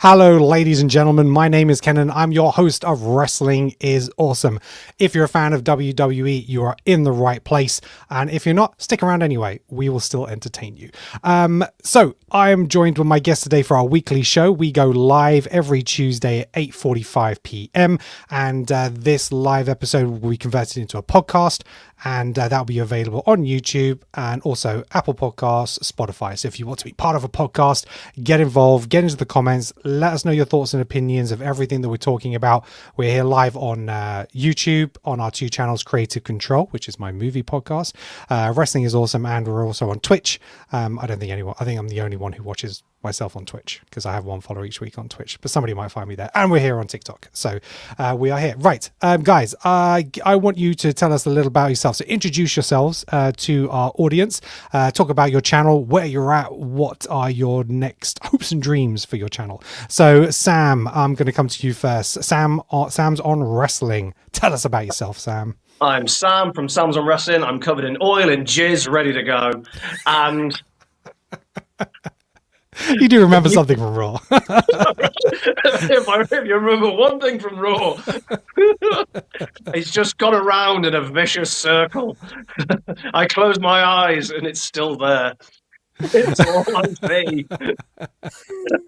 Hello, ladies and gentlemen. My name is Ken and I'm your host of Wrestling is Awesome. If you're a fan of WWE, you are in the right place. And if you're not, stick around anyway. We will still entertain you. So I am joined with my guest today for our weekly show. We go live every Tuesday at 8:45 p.m. And this live episode will be converted into a podcast. And that'll be available on YouTube and also Apple Podcasts, Spotify. So if you want to be part of a podcast, get involved, get into the comments, let us know your thoughts and opinions of everything that we're talking about. We're here live on YouTube on our two channels, Creative Control, which is my movie podcast, Wrestling is Awesome, and we're also on Twitch. I think I'm the only one who watches myself on Twitch because I have one follower each week on Twitch, but somebody might find me there. And we're here on TikTok. So we are here. Right. Guys, I want you to tell us a little about yourself. So introduce yourselves to our audience. Talk about your channel, where you're at, what are your next hopes and dreams for your channel. So Sam, I'm going to come to you first. Sam's on wrestling. Tell us about yourself, Sam. I'm Sam from Sam's on Wrestling. I'm covered in oil and jizz, ready to go. And you do remember something from Raw. if you remember one thing from Raw, it's just gone around in a vicious circle. I close my eyes and it's still there. It's all on me.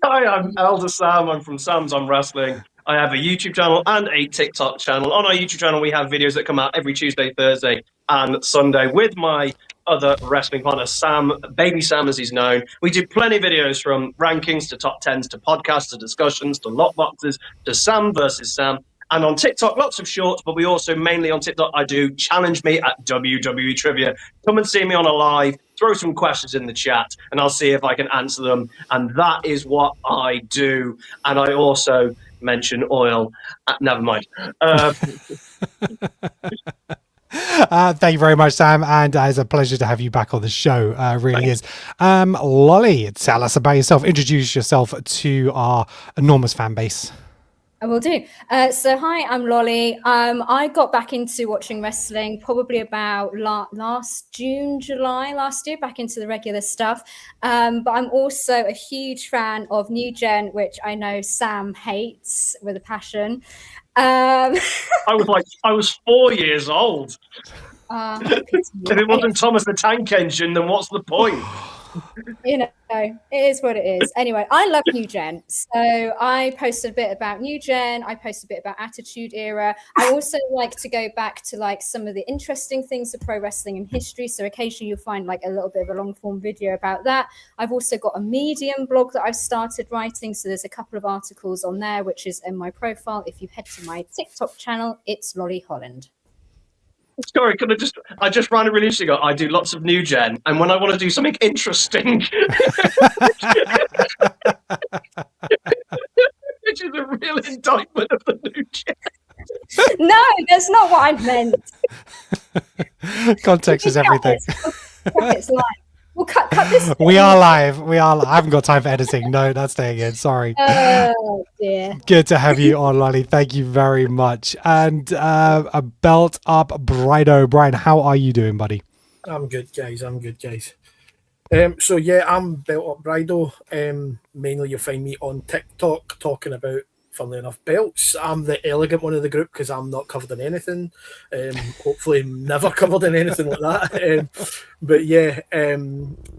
Hi, I'm Elder Sam. I'm from Sam's on Wrestling. I have a YouTube channel and a TikTok channel. On our YouTube channel, we have videos that come out every Tuesday, Thursday, and Sunday with my other wrestling partner, Sam, Baby Sam as he's known. We do plenty of videos from rankings to top 10s to podcasts to discussions to lockboxes to Sam versus Sam. And on TikTok, lots of shorts, but we also mainly on TikTok, I do Challenge Me at WWE Trivia. Come and see me on a live, throw some questions in the chat, and I'll see if I can answer them. And that is what I do. And I also mention oil. Never mind. Thank you very much, Sam, and it's a pleasure to have you back on the show. Really is. Lolly, tell us about yourself. Introduce yourself to our enormous fan base. I will do. So hi, I'm Lolly. I got back into watching wrestling probably about last June, July last year, back into the regular stuff. But I'm also a huge fan of New Gen, which I know Sam hates with a passion. I was 4 years old. If it wasn't Thomas the Tank Engine, then what's the point? You know, it is what it is. Anyway, I love New Gen. So I posted a bit about New Gen. I posted a bit about Attitude Era. I also like to go back to like some of the interesting things of pro wrestling and history. So occasionally you'll find like a little bit of a long form video about that. I've also got a Medium blog that I've started writing. So there's a couple of articles on there, which is in my profile. If you head to my TikTok channel, it's Lolly Holland. Sorry, I just ran a really interesting. I do lots of New Gen, and when I want to do something interesting, which is a real indictment of the New Gen. No, that's not what I meant. Context is everything. It's live. We'll cut this. We are live. I haven't got time for editing. No, that's staying in. Sorry. Oh dear. Good to have you on, Lolly. Thank you very much. And a belt up Brido. Brian, how are you doing, buddy? I'm good, guys. So yeah, I'm Belt Up Brido. Mainly you'll find me on TikTok talking about, funnily enough, belts. I'm the elegant one of the group because I'm not covered in anything. Hopefully never covered in anything like that. But yeah,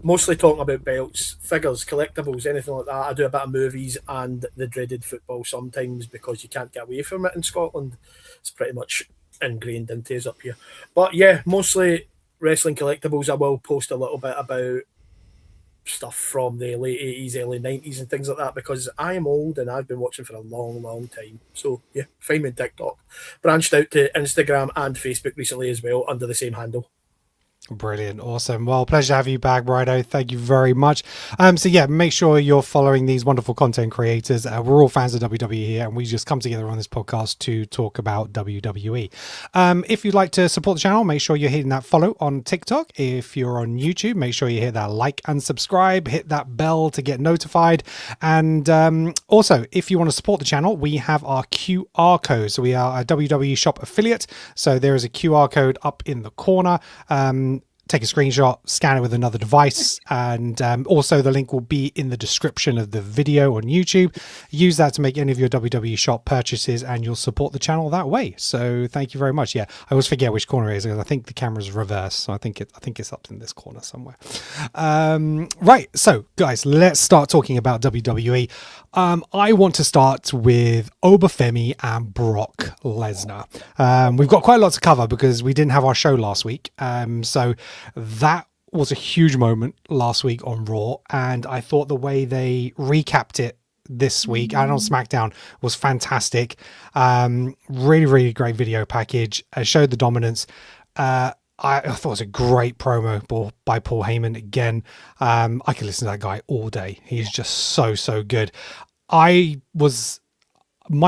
mostly talking about belts, figures, collectibles, anything like that. I do a bit of movies and the dreaded football sometimes because you can't get away from it in Scotland. It's pretty much ingrained into us up here. But yeah, mostly wrestling collectibles. I will post a little bit about stuff from the late 80s, early 90s and things like that because I am old and I've been watching for a long time. So yeah, find me on TikTok. Branched out to Instagram and Facebook recently as well under the same handle. Brilliant. Awesome. Well, pleasure to have you back, Brido. Thank you very much. So yeah, make sure you're following these wonderful content creators. We're all fans of WWE here, and we just come together on this podcast to talk about WWE. If you'd like to support the channel, make sure you're hitting that follow on TikTok. If you're on YouTube, make sure you hit that like and subscribe, hit that bell to get notified. And also, if you want to support the channel, we have our QR code. So we are a WWE shop affiliate. So there is a QR code up in the corner. take a screenshot, scan it with another device, and also the link will be in the description of the video on YouTube. Use that to make any of your WWE shop purchases, and you'll support the channel that way. So thank you very much. Yeah, I always forget which corner it is because I think the camera's reversed, so I think it's up in this corner somewhere. Right, so guys, let's start talking about WWE. I want to start with Obafemi and Brock Lesnar. We've got quite a lot to cover because we didn't have our show last week. So that was a huge moment last week on Raw, and I thought the way they recapped it this week and on SmackDown was fantastic. Really, really great video package. Showed the dominance. I thought it was a great promo by Paul Heyman again. I could listen to that guy all day. He's just so good. My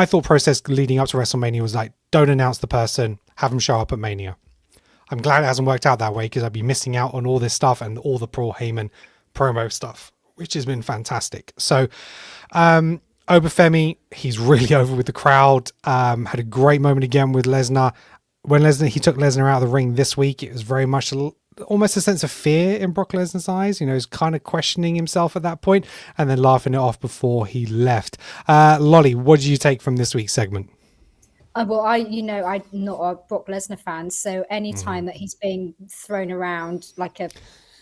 thought process leading up to WrestleMania was like, don't announce the person, have them show up at Mania. I'm glad it hasn't worked out that way because I'd be missing out on all this stuff and all the Paul Heyman promo stuff, which has been fantastic. So, Obafemi, he's really over with the crowd. Had a great moment again with Lesnar. When he took Lesnar out of the ring this week, it was very much almost a sense of fear in Brock Lesnar's eyes. You know, he's kind of questioning himself at that point and then laughing it off before he left. Lolly, what did you take from this week's segment? Well, I'm not a Brock Lesnar fan, so any time that he's being thrown around like a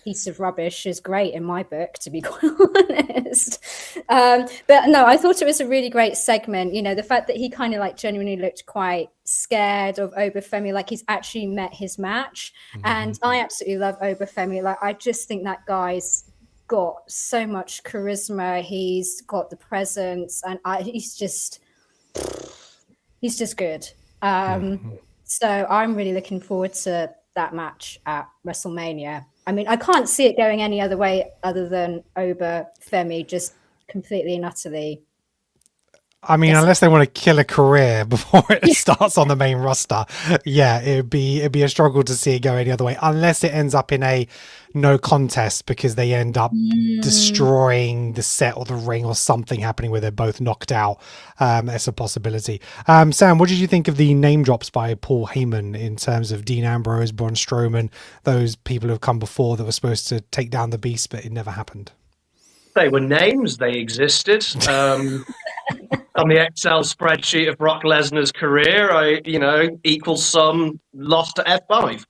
piece of rubbish is great in my book, to be quite honest. But no, I thought it was a really great segment. You know, the fact that he kind of like genuinely looked quite scared of Obafemi, like he's actually met his match. And I absolutely love Obafemi. Like, I just think that guy's got so much charisma. He's got the presence, and he's just good. So I'm really looking forward to that match at WrestleMania. I mean, I can't see it going any other way other than Obafemi just completely and utterly. I mean, unless they want to kill a career before it starts on the main roster, yeah, it'd be a struggle to see it go any other way, unless it ends up in a no contest because they end up destroying the set or the ring or something happening where they're both knocked out. That's a possibility. Sam, what did you think of the name drops by Paul Heyman in terms of Dean Ambrose, Braun Strowman, those people who have come before that were supposed to take down the beast, but it never happened? They were names. They existed. On the Excel spreadsheet of Brock Lesnar's career, equal sum lost to F5.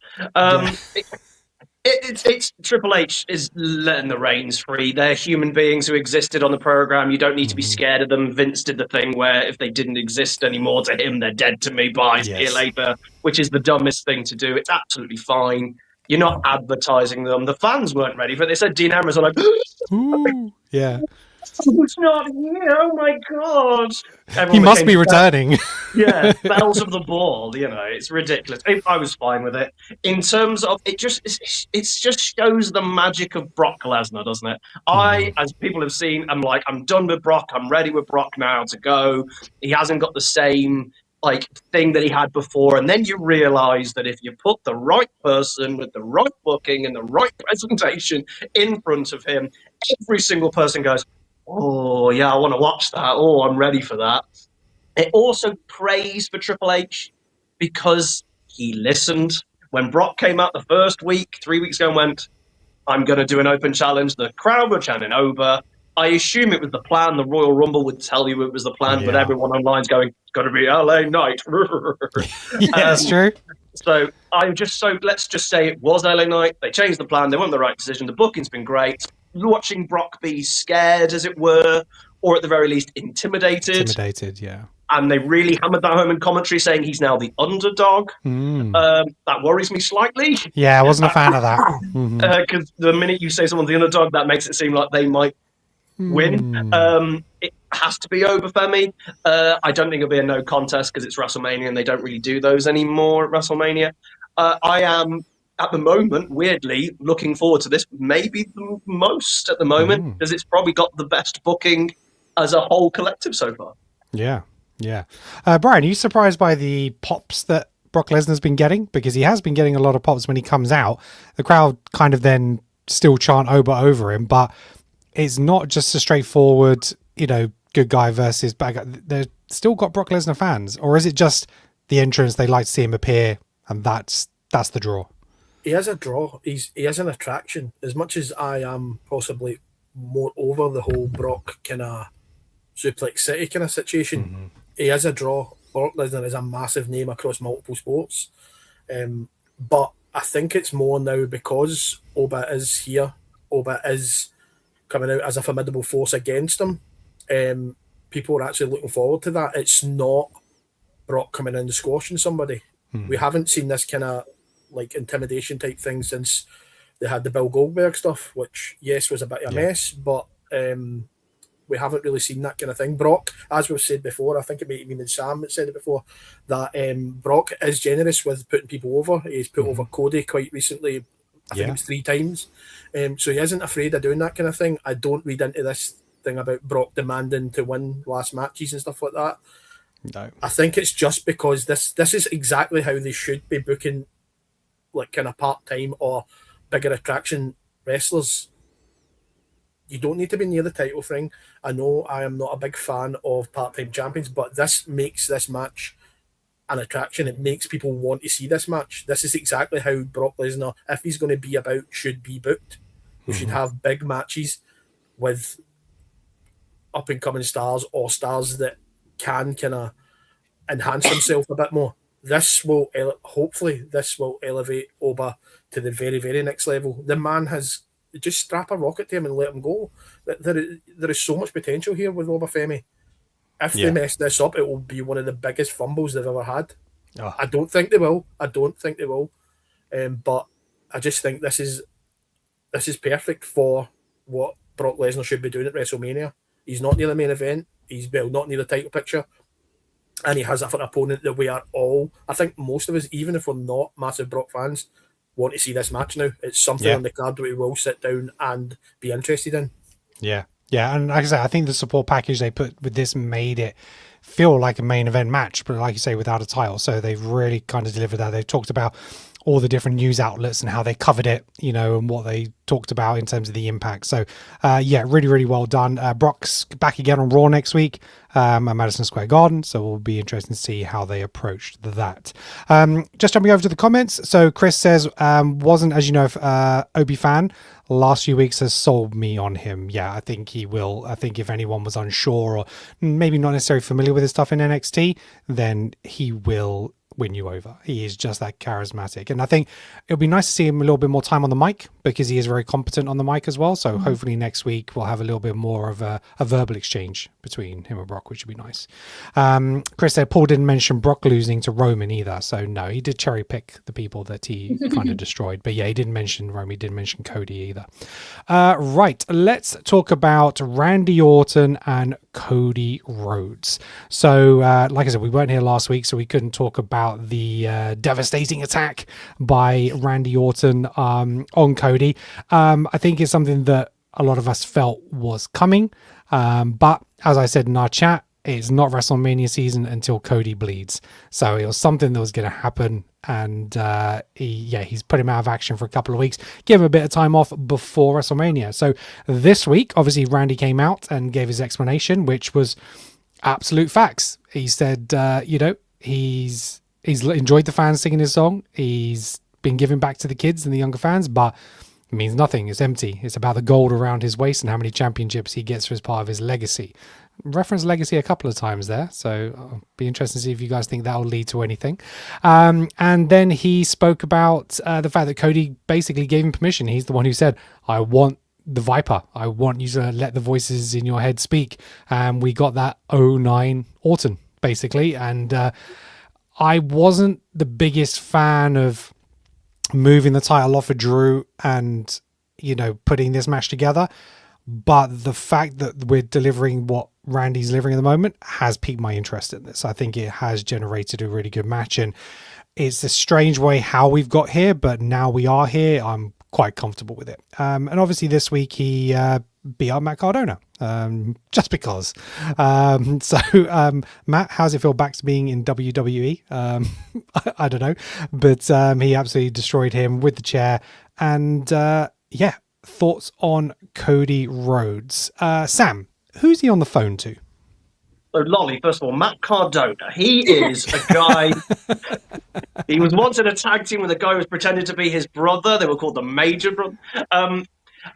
It's Triple H is letting the reins free. They're human beings who existed on the program. You don't need to be scared of them. Vince did the thing where if they didn't exist anymore to him, they're dead to me. Bye, see you later, which is the dumbest thing to do. It's absolutely fine. You're not advertising them. The fans weren't ready for it. They said Dean Ambrose like, ooh, yeah. It's not here. Oh my God. He must be returning. Yeah, bells of the ball, it's ridiculous. I was fine with it. In terms of it just shows the magic of Brock Lesnar, doesn't it? I, as people have seen, I'm done with Brock. I'm ready with Brock now to go. He hasn't got the same thing that he had before, and then you realize that if you put the right person with the right booking and the right presentation in front of him, every single person goes, oh yeah, I want to watch that. Oh, I'm ready for that. It also prays for Triple H because he listened. When Brock came out the first week, 3 weeks ago, and went, I'm going to do an open challenge, the crowd were chanting over. I assume it was the plan. The Royal Rumble would tell you it was the plan, but everyone online's going, it's got to be LA Knight. Yeah, that's true. So let's just say it was LA Knight. They changed the plan. They went the right decision. The booking's been great. Watching Brock be scared, as it were, or at the very least intimidated. Yeah. And they really hammered that home in commentary, saying he's now the underdog. That worries me slightly. Yeah, I wasn't a fan of that. Because the minute you say someone's the underdog, that makes it seem like they might win. It has to be Obafemi. I don't think it'll be a no contest because it's WrestleMania and they don't really do those anymore at WrestleMania. I am, at the moment, weirdly looking forward to this maybe the most at the moment because it's probably got the best booking as a whole collective so far. Yeah. Brian, are you surprised by the pops that Brock Lesnar's been getting? Because he has been getting a lot of pops when he comes out. The crowd kind of then still chant over him, but it's not just a straightforward, good guy versus bad guy. They've still got Brock Lesnar fans, or is it just the entrance? They like to see him appear, and that's the draw. he is a draw. He is an attraction. As much as I am possibly more over the whole Brock kind of Suplex City kind of situation, he is a draw. Brock Lesnar is a massive name across multiple sports. But I think it's more now because Oba is here. Oba is coming out as a formidable force against him. People are actually looking forward to that. It's not Brock coming in and squashing somebody. We haven't seen this kind of like intimidation type thing since they had the Bill Goldberg stuff, which yes was a bit of a mess, but we haven't really seen that kind of thing. Brock, as we've said before, I think it might have been Sam that said it before, that Brock is generous with putting people over. He's put over Cody quite recently. I think it was 3 times. So he isn't afraid of doing that kind of thing. I don't read into this thing about Brock demanding to win last matches and stuff like that. No. I think it's just because this is exactly how they should be booking like kind of part-time or bigger attraction wrestlers. You don't need to be near the title ring. I know I am not a big fan of part-time champions, but this makes this match an attraction. It makes people want to see this match. This is exactly how Brock Lesnar, if he's going to be about, should be booked. We should have big matches with up-and-coming stars or stars that can kind of enhance themselves a bit more. This will, hopefully, this will elevate Oba to the very, very next level. The man has, just strap a rocket to him and let him go. There is so much potential here with Oba Femi. If they mess this up, it will be one of the biggest fumbles they've ever had. I don't think they will. But I just think this is perfect for what Brock Lesnar should be doing at WrestleMania. He's not near the main event. He's not near the title picture. And he has an opponent that we are all, I think most of us, even if we're not massive Brock fans, want to see this match now. It's something on the card that we will sit down and be interested in. Yeah. Yeah, and like I say, I think the support package they put with this made it feel like a main event match, but like you say, without a title. So they've really kind of delivered that. They've talked about all the different news outlets and how they covered it, you know, and what they talked about in terms of the impact. So, really, really well done. Brock's back again on Raw next week at Madison Square Garden. So we'll be interested to see how they approached that. Just jumping over to the comments. So Chris says, wasn't, as you know, Obi fan last few weeks has sold me on him. Yeah, I think he will. I think if anyone was unsure or maybe not necessarily familiar with his stuff in NXT, then he will win you over. He is just that charismatic, and I think it'll be nice to see him a little bit more time on the mic because he is very competent on the mic as well. So hopefully next week we'll have a little bit more of a verbal exchange between him and Brock, which would be nice. Chris said Paul didn't mention Brock losing to Roman either, so no, he did cherry pick the people that he kind of destroyed, but yeah, he didn't mention Roman, he didn't mention Cody either. Right, let's talk about Randy Orton and Cody Rhodes. So like I said, we weren't here last week, so we couldn't talk about the devastating attack by Randy Orton on Cody. I think it's something that a lot of us felt was coming, but as I said in our chat, it's not WrestleMania season until Cody bleeds, so it was something that was going to happen, and he's put him out of action for a couple of weeks, give him a bit of time off before WrestleMania. So this week, obviously, Randy came out and gave his explanation, which was absolute facts. He said, he's enjoyed the fans singing his song. He's been giving back to the kids and the younger fans, but it means nothing. It's empty. It's about the gold around his waist and how many championships he gets as part of his legacy. Referenced legacy a couple of times there, so I'll be interested to see if you guys think that will lead to anything. And then he spoke about the fact that Cody basically gave him permission. He's the one who said, I want the Viper. I want you to let the voices in your head speak. And we got that 09 Orton, basically. And I wasn't the biggest fan of moving the title off of Drew and, putting this match together. But the fact that we're delivering what Randy's delivering at the moment has piqued my interest in this. I think it has generated a really good match, and it's a strange way how we've got here, but now we are here. I'm quite comfortable with it. And obviously this week he beat up Matt Cardona, just because. Matt, how's it feel back to being in WWE? I don't know, but he absolutely destroyed him with the chair. And thoughts on Cody Rhodes. Sam, who's he on the phone to? Lolly, first of all, Matt Cardona. He is a guy. He was once in a tag team with a guy who was pretending to be his brother. They were called the Major Brother.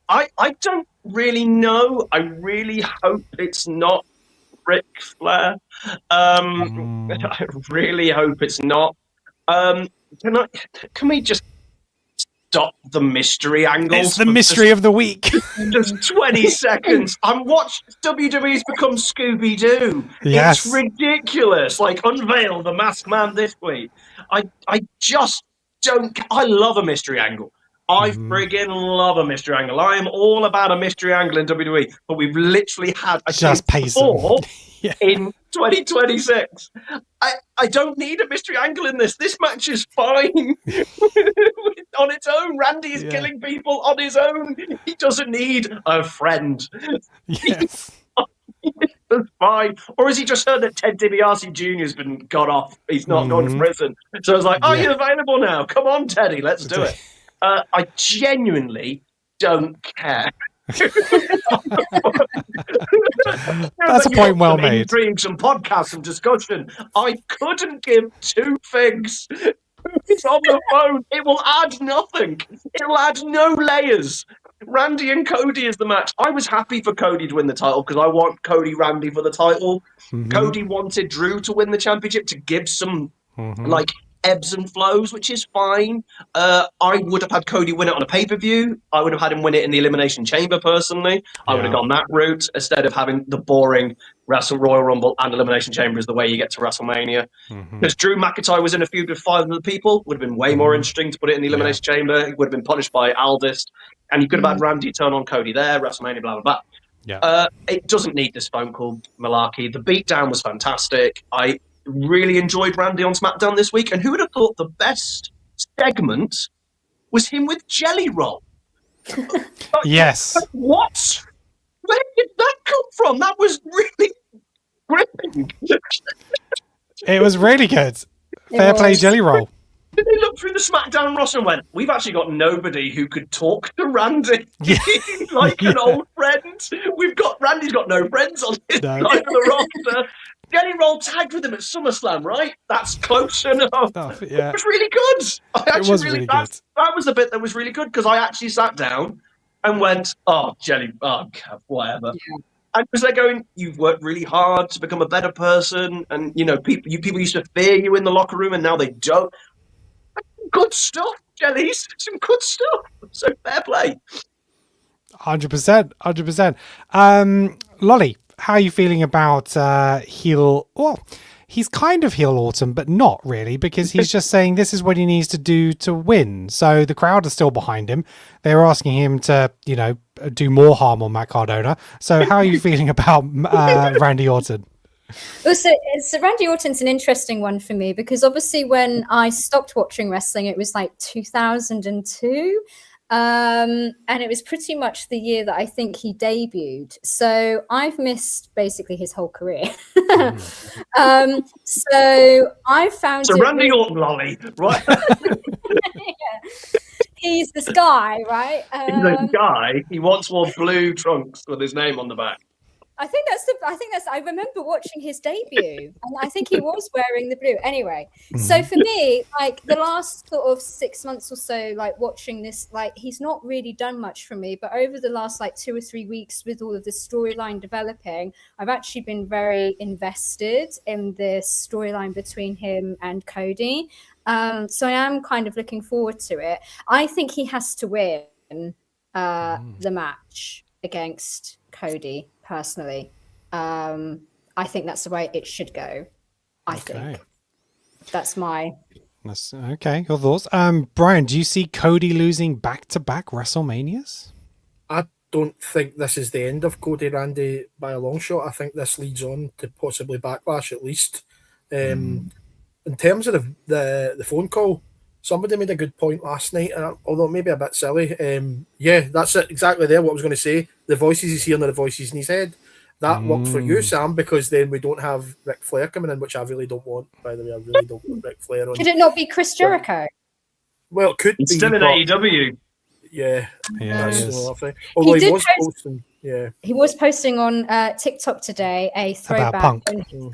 I don't really know. I really hope it's not Ric Flair. I really hope it's not. Can we just stop the mystery angles? It's the mystery of the week. Just 20 seconds. I'm watching WWE's become Scooby-Doo. Yes. It's ridiculous. Like, unveil the masked man this week. I just don't. I love a mystery angle. I friggin' love a mystery angle. I am all about a mystery angle in WWE, but we've literally had just four yeah. in 2026. I don't need a mystery angle in this. This match is fine on its own. Randy is killing people on his own. He doesn't need a friend. Yes. That's fine. Or has he just heard that Ted DiBiase Jr. has been got off? He's not going to prison. So I was like, are you available now? Come on, Teddy, let's do it. I genuinely don't care. That's a point well made. Intrigue, some podcast, some discussion. I couldn't give two figs. It's on the phone. It will add nothing. It will add no layers. Randy and Cody is the match. I was happy for Cody to win the title because I want Cody Randy for the title. Cody wanted Drew to win the championship to give some like ebbs and flows, which is fine. I would have had Cody win it on a pay-per-view. I would have had him win it in the Elimination Chamber, personally. I would have gone that route instead of having the boring Royal Rumble and Elimination Chamber is the way you get to WrestleMania. Because Drew McIntyre was in a feud with 5 other people. Would have been way more interesting to put it in the Elimination Chamber. He would have been punished by Aldist. And you could have had Randy turn on Cody there, WrestleMania, blah, blah, blah. Yeah. It doesn't need this phone call malarkey. The beatdown was fantastic. I really enjoyed Randy on SmackDown this week, and who would have thought the best segment was him with Jelly Roll? Yes. What? Where did that come from? That was really gripping. It was really good. Fair play, Jelly Roll. Did they look through the SmackDown roster and went, we've actually got nobody who could talk to Randy like an old friend? Randy's got no friends on his side of the roster. Jelly Roll tagged with him at SummerSlam, right? That's close enough. Yeah. It was really good. It was really good. That was the bit that was really good because I actually sat down and went, whatever. Yeah. And because they're going, you've worked really hard to become a better person, and people used to fear you in the locker room, and now they don't. Good stuff, Jellies. Some good stuff. So fair play. 100%. Lolly, how are you feeling about heel? Well, he's kind of heel Autumn, but not really, because he's just saying this is what he needs to do to win. So the crowd are still behind him. They're asking him to, do more harm on Matt Cardona. So how are you feeling about Randy Orton? Also, Randy Orton's an interesting one for me because obviously when I stopped watching wrestling, it was like 2002. And it was pretty much the year that I think he debuted. So I've missed basically his whole career. So I found Randy Orton, Lolly, right? He's this guy, right? He's a guy. He once wore blue trunks with his name on the back. I remember watching his debut, and I think he was wearing the blue. Anyway, so for me, like the last sort of 6 months or so, like watching this, like he's not really done much for me. But over the last like 2 or 3 weeks, with all of the storyline developing, I've actually been very invested in this storyline between him and Cody. So I am kind of looking forward to it. I think he has to win the match against Cody. Personally, I think that's the way it should go. I think that's okay. Your thoughts, Brian? Do you see Cody losing back-to-back WrestleManias? I don't think this is the end of Cody Randy by a long shot. I think this leads on to possibly Backlash at least. In terms of the phone call, somebody made a good point last night, although maybe a bit silly. That's it, exactly there. What I was going to say, the voices he's hearing are the voices in his head. That worked for you, Sam, because then we don't have Ric Flair coming in, which I really don't want. By the way, I really don't want Ric Flair on. Could it not be Chris Jericho? Well, it could be. Still in AEW. Yeah, Yeah, that's he the is. other thing. Although he did was post- posting, yeah. He was posting on TikTok today a About throwback Punk.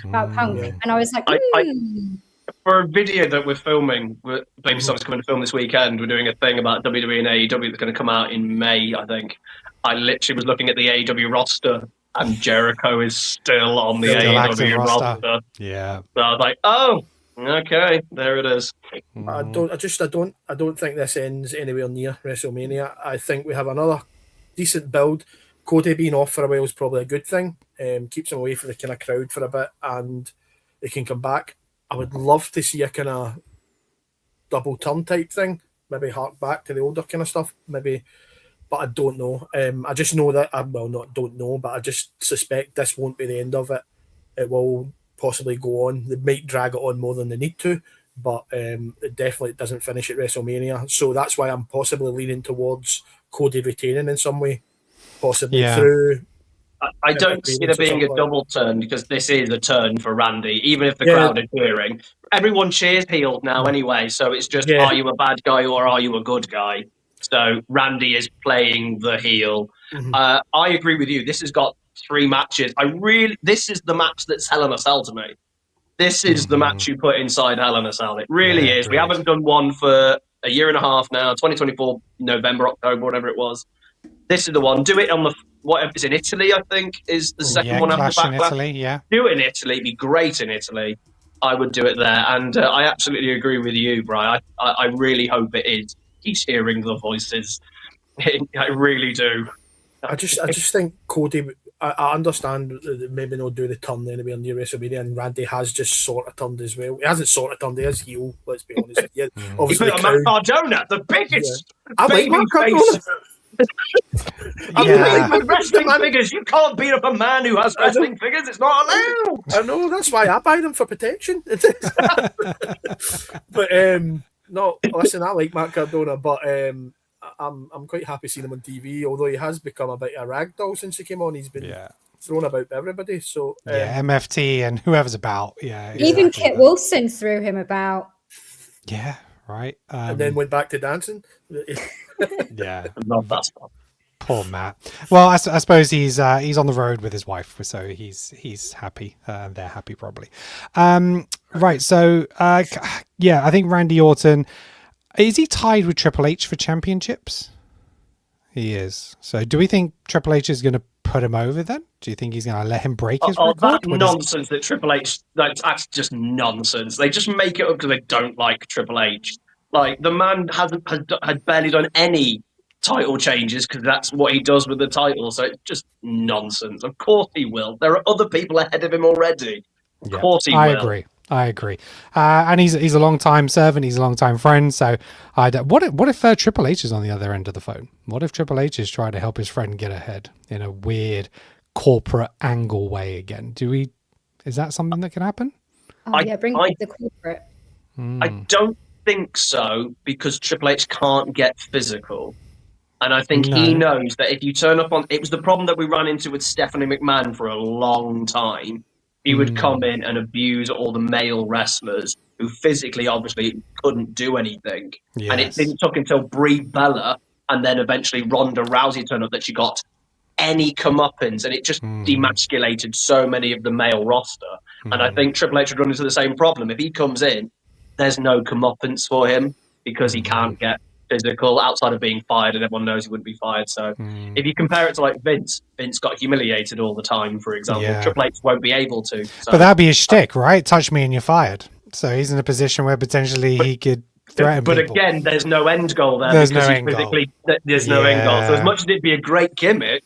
about Punk, Yeah. and I was like, I for a video that we're filming, Baby Sonic's coming to film this weekend. We're doing a thing about WWE and AEW that's going to come out in May, I think. I literally was looking at the AEW roster, and Jericho is still on the Still active AEW roster. roster. Yeah. So I was like, oh, okay, there it is. I don't think this ends anywhere near WrestleMania. I think we have another decent build. Cody being off for a while is probably a good thing. Keeps him away from the kind of crowd for a bit, and they can come back. I would love to see a kind of double turn type thing. Maybe hark back to the older kind of stuff. Maybe, but I don't know. I just know that don't know, but I just suspect this won't be the end of it. It will possibly go on. They might drag it on more than they need to, but it definitely doesn't finish at WrestleMania. So that's why I'm possibly leaning towards Cody retaining in some way, possibly through. I don't see there being a double turn because this is a turn for Randy, even if the crowd are cheering. Everyone cheers heel now anyway, so it's just, are you a bad guy or are you a good guy? So Randy is playing the heel. I agree with you. This has got 3 matches. This is the match that's Hell in a Cell to me. This is the match you put inside Hell in a Cell. It really is. We haven't done one for a year and a half now, 2024, November, October, whatever it was. This is the one. Do it on the it's in Italy, I think, is the second one after Backlash. In Italy, yeah. Do it in Italy. It'd be great in Italy. I would do it there. And I absolutely agree with you, Brian. I really hope it is. He's hearing the voices. I really do. I just think Cody. I understand that maybe not do the turn anywhere near WrestleMania, and Randy has just sort of turned as well. He hasn't sort of turned. He is heel. Let's be honest. Yeah, obviously, he put on Matt Cardona, the biggest. I like Matt Cardona. I'm wrestling figures. You can't beat up a man who has wrestling figures. It's not allowed. I know. That's why I buy them for protection. But no, listen. I like Matt Cardona, but I'm quite happy seeing him on TV. Although he has become a bit of a ragdoll since he came on. He's been thrown about by everybody. So MFT and whoever's about. Yeah, exactly. Even Kit Wilson threw him about. Yeah. Right. And then went back to dancing. Yeah. Love that stuff. Poor Matt. Well, I suppose he's on the road with his wife, so he's happy. They're happy probably. Right. So I think Randy Orton, is he tied with Triple H for championships? He is. So do we think Triple H is going to put him over then? Do you think he's going to let him break his record? That nonsense that Triple H, that's just nonsense. They just make it up because they don't like Triple H. Like, the man had barely done any title changes because that's what he does with the title. So it's just nonsense. Of course he will. There are other people ahead of him already. Of course he will. I agree. And he's a long-time servant. He's a long-time friend. So what if Triple H is on the other end of the phone? What if Triple H is trying to help his friend get ahead in a weird corporate angle way again? Is that something that can happen? Bring back the corporate. I don't think so, because Triple H can't get physical. And I think he knows that if you turn up on... It was the problem that we ran into with Stephanie McMahon for a long time. He would come in and abuse all the male wrestlers who physically, obviously, couldn't do anything. Yes. And it didn't took until Brie Bella and then eventually Ronda Rousey turned up that she got any comeuppance, and it just demasculated so many of the male roster. And I think Triple H would run into the same problem. If he comes in, there's no comeuppance for him because he can't get physical outside of being fired, and everyone knows he wouldn't be fired. So if you compare it to like Vince got humiliated all the time, for example. Triple H won't be able to. So. But that'd be his shtick, right? Touch me and you're fired. So he's in a position where potentially he could threaten people. But again, there's no end goal there. There's no end goal. There's no end goal. So as much as it'd be a great gimmick,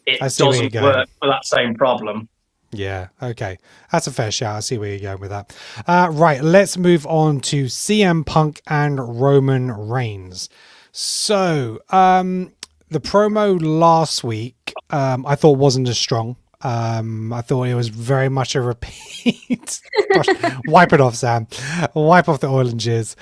it doesn't work for that same problem. Yeah, okay. That's a fair shout. I see where you're going with that. Right, let's move on to CM Punk and Roman Reigns. So, the promo last week, I thought wasn't as strong. I thought it was very much a repeat. Gosh, wipe it off, Sam. Wipe off the oil and jizz.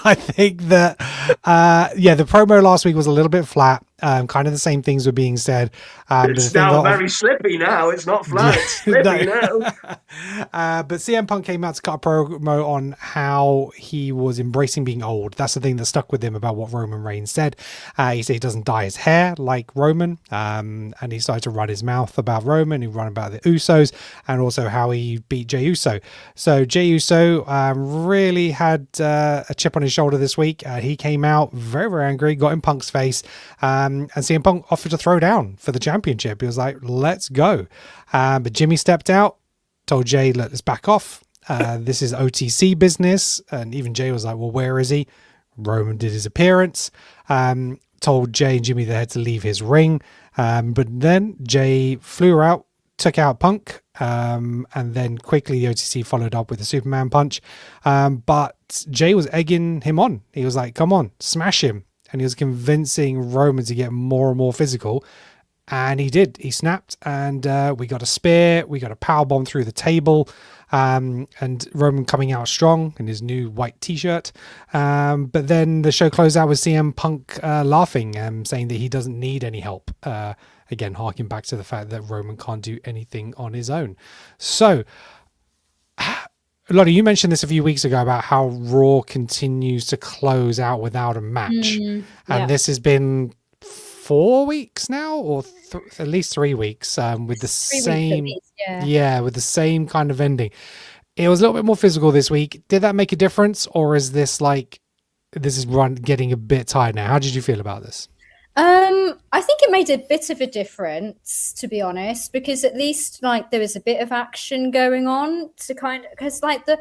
I think that, the promo last week was a little bit flat. Kind of the same things were being said. But It's the thing now that very slippy now. It's not flat. It's slippy now. But CM Punk came out to cut a promo on how he was embracing being old. That's the thing that stuck with him about what Roman Reigns said. He said he doesn't dye his hair like Roman, and he started to run his mouth about Roman. He ran about the Usos, and also how he beat Jey Uso. So Jey Uso really had a chip on his shoulder this week. He came out very, very angry, got in Punk's face, and CM Punk offered to throw down for the championship. He was like, let's go. But Jimmy stepped out, told Jay, let's back off. This is OTC business. And even Jay was like, well, where is he? Roman did his appearance, told Jay and Jimmy they had to leave his ring. But then Jay flew out, took out Punk, and then quickly the OTC followed up with a Superman punch. But Jay was egging him on. He was like, come on, smash him. And he was convincing Roman to get more and more physical. And he did. He snapped, and we got a spear. We got a powerbomb through the table. And Roman coming out strong in his new white t-shirt. But then the show closed out with CM Punk laughing and saying that he doesn't need any help. Again, harking back to the fact that Roman can't do anything on his own. So, Lottie, you mentioned this a few weeks ago about how Raw continues to close out without a match. And this has been 4 weeks now, or at least 3 weeks, with the same, with the same kind of ending. It was a little bit more physical this week. Did that make a difference, or is this run getting a bit tired now? How did you feel about this? I think it made a bit of a difference, to be honest, because at least there was a bit of action going on to because the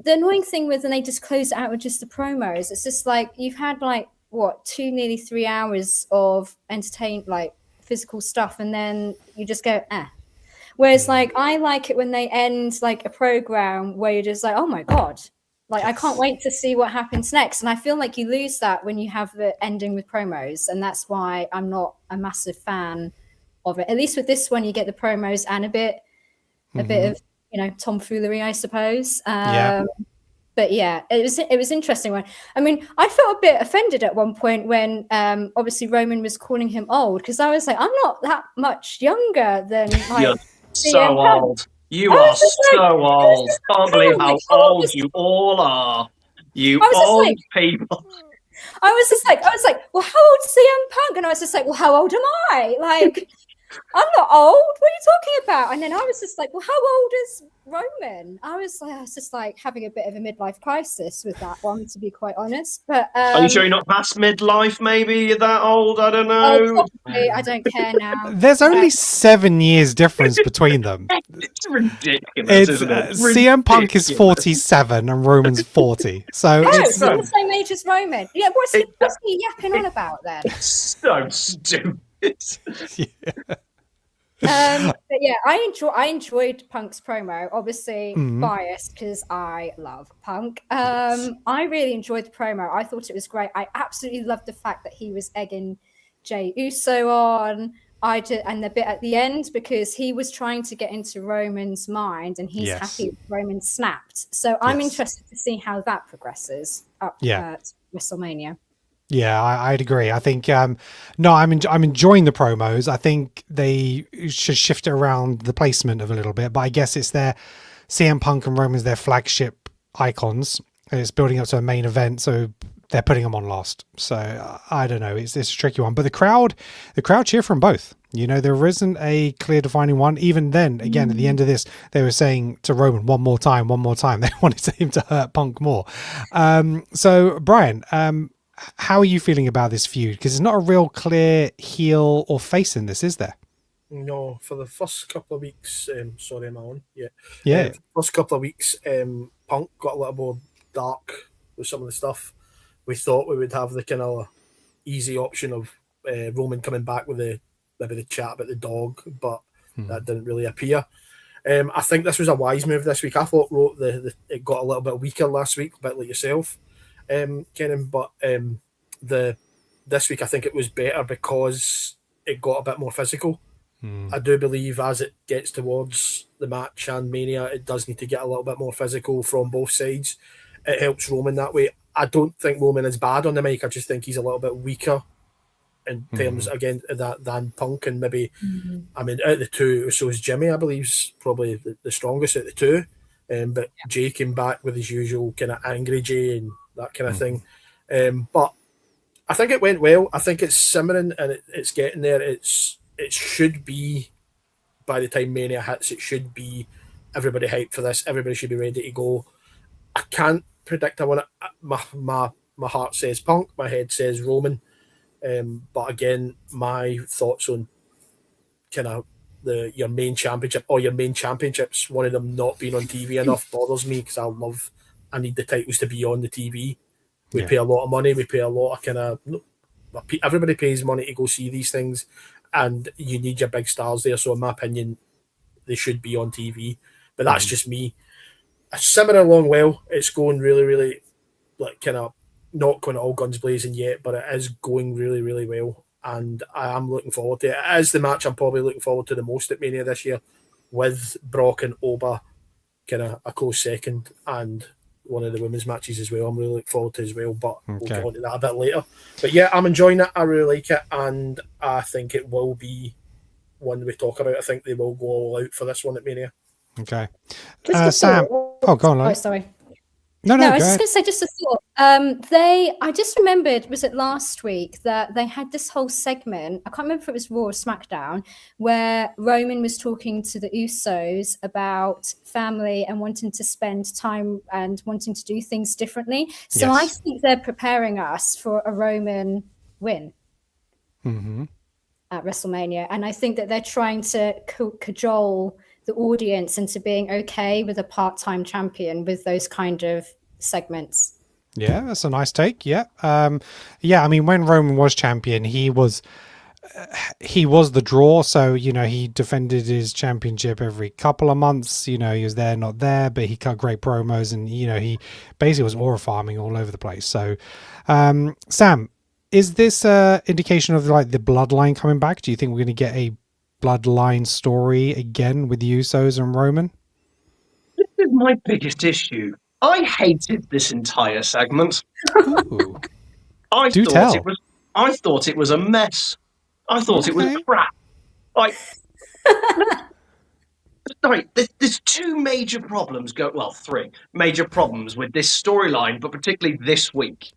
annoying thing with when they just close it out with just the promos, it's just you've had nearly 3 hours of physical stuff, and then you just go Whereas I like it when they end a program where you're just oh my god, I can't wait to see what happens next. And I feel like you lose that when you have the ending with promos. And that's why I'm not a massive fan of it. At least with this one, you get the promos and a bit of, tomfoolery, I suppose. But yeah, it was interesting one. I mean, I felt a bit offended at one point when obviously Roman was calling him old, because I was like, I'm not that much younger than You're so old. You are so old. Can't believe how old you all are. You old people. I was like, well, how old is CM Punk? And I was just like, well, how old am I? I'm not old. What are you talking about? And then I was just like, well, how old is Roman? I was just having a bit of a midlife crisis with that one, to be quite honest. But are you sure you're not past midlife? Maybe you're that old. I don't know. I don't care now. There's only 7 years difference between them. It's ridiculous, isn't it? CM Punk is 47 and Roman's 40. So it's the same age as Roman. Yeah, what's he yapping on about then? It's so stupid. But yeah, I enjoyed Punk's promo. Obviously biased because I love Punk. I really enjoyed the promo. I thought it was great. I absolutely loved the fact that he was egging Jey Uso on. And the bit at the end, because he was trying to get into Roman's mind, and he's happy Roman snapped. So I'm interested to see how that progresses up at WrestleMania. Yeah, I'd agree. I think I'm enjoying the promos. I think they should shift it around the placement of a little bit, but I guess it's their CM Punk and Roman's their flagship icons. And it's building up to a main event, so they're putting them on last. So I don't know. It's a tricky one, but the crowd cheer from both. There isn't a clear defining one. Even then, again, at the end of this, they were saying to Roman, one more time. They wanted him to hurt Punk more. So Brian, how are you feeling about this feud? Because there's not a real clear heel or face in this, is there? No, for the first couple of weeks, sorry, am I on? Yeah. First couple of weeks, Punk got a little more dark with some of the stuff. We thought we would have the kind of easy option of Roman coming back with maybe the chat about the dog, but that didn't really appear. I think this was a wise move this week. I thought it got a little bit weaker last week, a bit like yourself, Kenan, but this week I think it was better because it got a bit more physical. I do believe as it gets towards the match and Mania, it does need to get a little bit more physical from both sides. It helps Roman that way. I don't think Roman is bad on the mic. I just think he's a little bit weaker in terms again of that than Punk, and maybe I mean out of the two, so is Jimmy, I believe, is probably the strongest out of the two. But Jay came back with his usual kind of angry Jay and that kind of thing. But I think it went well. I think it's simmering and it's getting there. It should be, by the time Mania hits, it should be everybody hyped for this. Everybody should be ready to go. I can't predict. I want to. My heart says Punk. My head says Roman. But again, my thoughts on kind of your main championship or your main championships, one of them not being on TV enough bothers me, because I need the titles to be on the TV. We pay a lot of money. We pay a lot of kind of. Everybody pays money to go see these things, and you need your big stars there. So in my opinion, they should be on TV. But that's just me. It's simmering along well. It's going really, really, like, kind of not going all guns blazing yet, but it is going really, really well. And I am looking forward to it. It is the match I'm probably looking forward to the most at Mania this year, with Brock and Oba kind of a close second, and one of the women's matches as well. I'm really looking forward to as well, but we'll get on to that a bit later. But yeah, I'm enjoying it. I really like it, and I think it will be one we talk about. I think they will go all out for this one at Mania. Okay. Sam. Oh, go on. Oh, sorry. No, I was just going to say, just a thought. I just remembered, was it last week, that they had this whole segment, I can't remember if it was Raw or SmackDown, where Roman was talking to the Usos about family and wanting to spend time and wanting to do things differently. So I think they're preparing us for a Roman win at WrestleMania. And I think that they're trying to cajole the audience into being okay with a part-time champion with those kind of segments. Yeah, that's a nice take. Yeah. I mean, when Roman was champion, he was the draw. So, he defended his championship every couple of months. He was there, not there, but he cut great promos, and, he basically was aura farming all over the place. So, Sam, is this indication of like the bloodline coming back? Do you think we're going to get a bloodline story again with the Usos and Roman? This is my biggest issue. I hated this entire segment. Ooh. I thought it was a mess. I thought it was crap. Like, sorry, there's two major problems. Three major problems with this storyline, but particularly this week.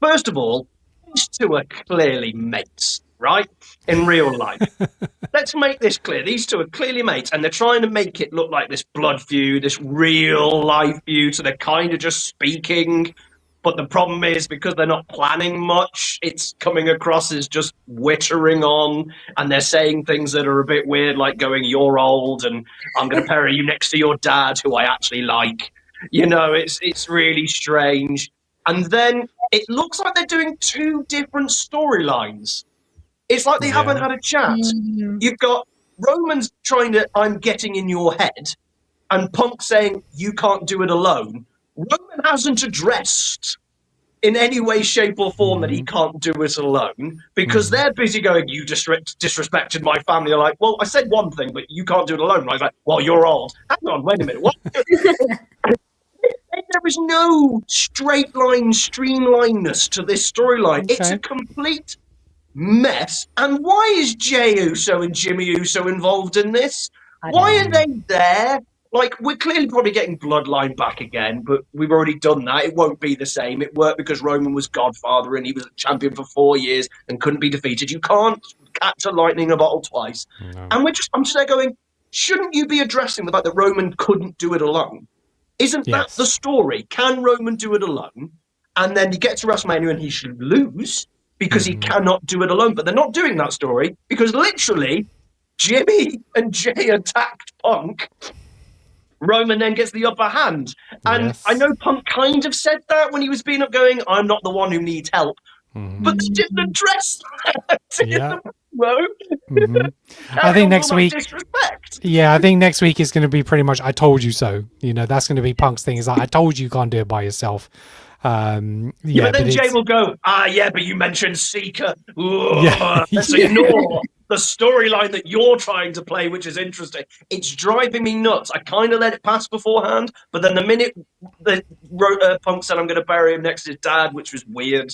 First of all, these two are clearly mates, right? In real life. Let's make this clear. These two are clearly mates, and they're trying to make it look like this blood feud, this real life feud, so they're kind of just speaking. But the problem is, because they're not planning much, it's coming across as just wittering on, and they're saying things that are a bit weird, like going, "You're old, and I'm going to bury you next to your dad, who I actually like." It's really strange. And then it looks like they're doing two different storylines. It's like they haven't had a chat. You've got Roman's trying to, "I'm getting in your head," and Punk saying, "You can't do it alone." Roman hasn't addressed in any way, shape, or form that he can't do it alone, because they're busy going, "You disrespected my family." They're like, "Well, I said one thing, but you can't do it alone." Right? Like, "Well, you're old." Hang on, wait a minute. What? There is no straight line, streamlineness to this storyline. Okay. It's a complete mess. And why is Jey Uso and Jimmy Uso involved in this? Why are they there? Like, we're clearly probably getting Bloodline back again, but we've already done that. It won't be the same. It worked because Roman was Godfather and he was a champion for 4 years and couldn't be defeated. You can't catch a lightning in a bottle twice. No. And I'm just there going, shouldn't you be addressing the fact that Roman couldn't do it alone? Isn't that the story? Can Roman do it alone? And then he gets to WrestleMania and he should lose because he cannot do it alone. But they're not doing that story because literally Jimmy and Jey attacked Punk. Roman then gets the upper hand. And I know Punk kind of said that when he was being up going, "I'm not the one who needs help." But they didn't address that. I think next week. I think next week is going to be pretty much "I told you so." That's going to be Punk's thing. Is like, "I told you can't do it by yourself." But then Jey will go, but you mentioned Seeker. Let's ignore the storyline that you're trying to play, which is interesting. It's driving me nuts. I kind of let it pass beforehand, but then the minute Punk said, I'm going to bury him next to his dad, which was weird,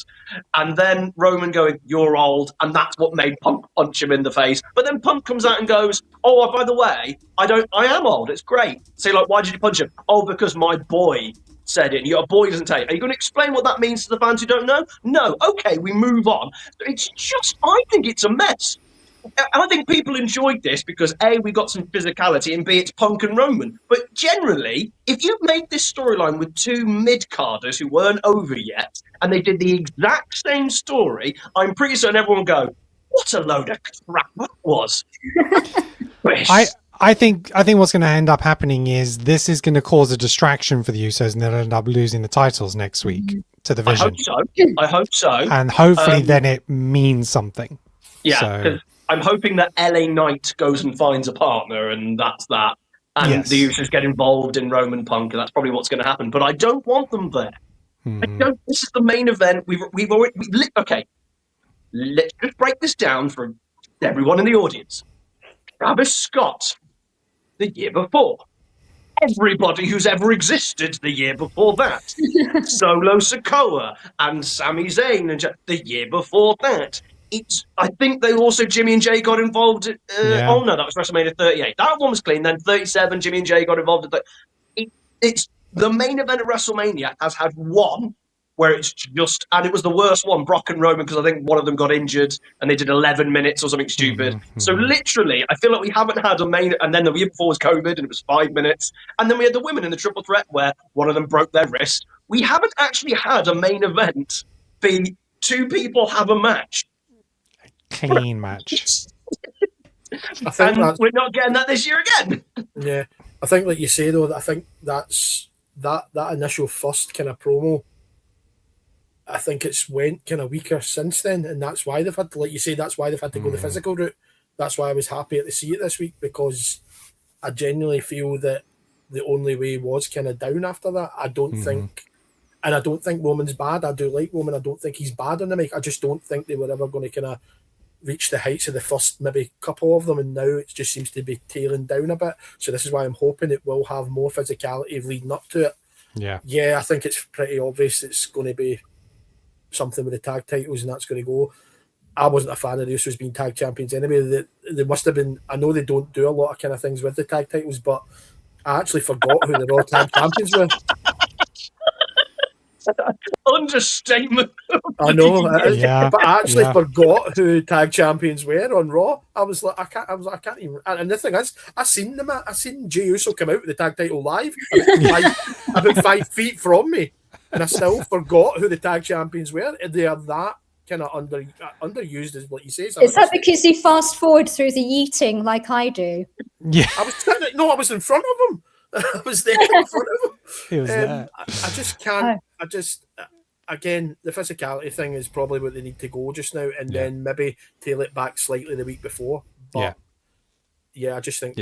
and then Roman going, you're old, and that's what made Punk punch him in the face. But then Punk comes out and goes, oh, by the way, I am old. It's great. So you're like, why did you punch him? Oh, because my boy said it. Your boy doesn't tell you. Are you going to explain what that means to the fans who don't know? No. Okay, we move on. It's just, I think it's a mess. I think people enjoyed this because A, we got some physicality, and B, it's Punk and Roman. But generally, if you made this storyline with two mid-carders who weren't over yet, and they did the exact same story, I'm pretty certain everyone would go, what a load of crap that was. I think what's going to end up happening is this is going to cause a distraction for the Usos, and they'll end up losing the titles next week to the Vision. I hope so. And hopefully then it means something. Yeah, because I'm hoping that LA Knight goes and finds a partner, and that's that. And the Usos get involved in Roman Punk, and that's probably what's going to happen. But I don't want them there. I don't. This is the main event. We've already... okay, let's just break this down for everyone in the audience. Travis Scott, the year before. Everybody who's ever existed the year before that. Solo Sikoa and Sami Zayn and the year before that. I think they also, Jimmy and Jay got involved. Oh no, that was WrestleMania 38. That one was clean. Then 37, Jimmy and Jay got involved. It's the main event of WrestleMania has had one where it's just, and it was the worst one, Brock and Roman, because I think one of them got injured and they did 11 minutes or something stupid. So literally, I feel like we haven't had a main, and then the year before was COVID and it was 5 minutes. And then we had the women in the triple threat where one of them broke their wrist. We haven't actually had a main event be two people have a match. Clean match. And we're not getting that this year again. Yeah. I think, like you say, though, I think that's that initial first kind of promo, I think it's went kind of weaker since then, and that's why they've had to, like you say, that's why they've had to go the physical route. That's why I was happy to see it this week, because I genuinely feel that the only way was kind of down after that. I don't think, and I don't think Roman's bad. I do like Roman. I don't think he's bad on the mic. I just don't think they were ever going to kind of reach the heights of the first maybe couple of them, and now it just seems to be tailing down a bit. So this is why I'm hoping it will have more physicality leading up to it. Yeah, I think it's pretty obvious it's going to be something with the tag titles, and that's going to go. I wasn't a fan of the Usos being tag champions anyway. They must have been. I know they don't do a lot of kind of things with the tag titles, but I actually forgot who the Raw tag champions were. Understatement. I know, but I actually forgot who tag champions were on Raw. I was like, I can't even. And the thing is, I seen them. I seen Jey Uso come out with the tag title live, about 5 feet from me, and I still forgot who the tag champions were. They are that kind of underused, is what you say. Is that because you fast forward through the yeeting like I do? Yeah, I was in front of them. I was there in front of them. He was there. I just can't. Again, the physicality thing is probably what they need to go just now, and then maybe tail it back slightly the week before. But I just think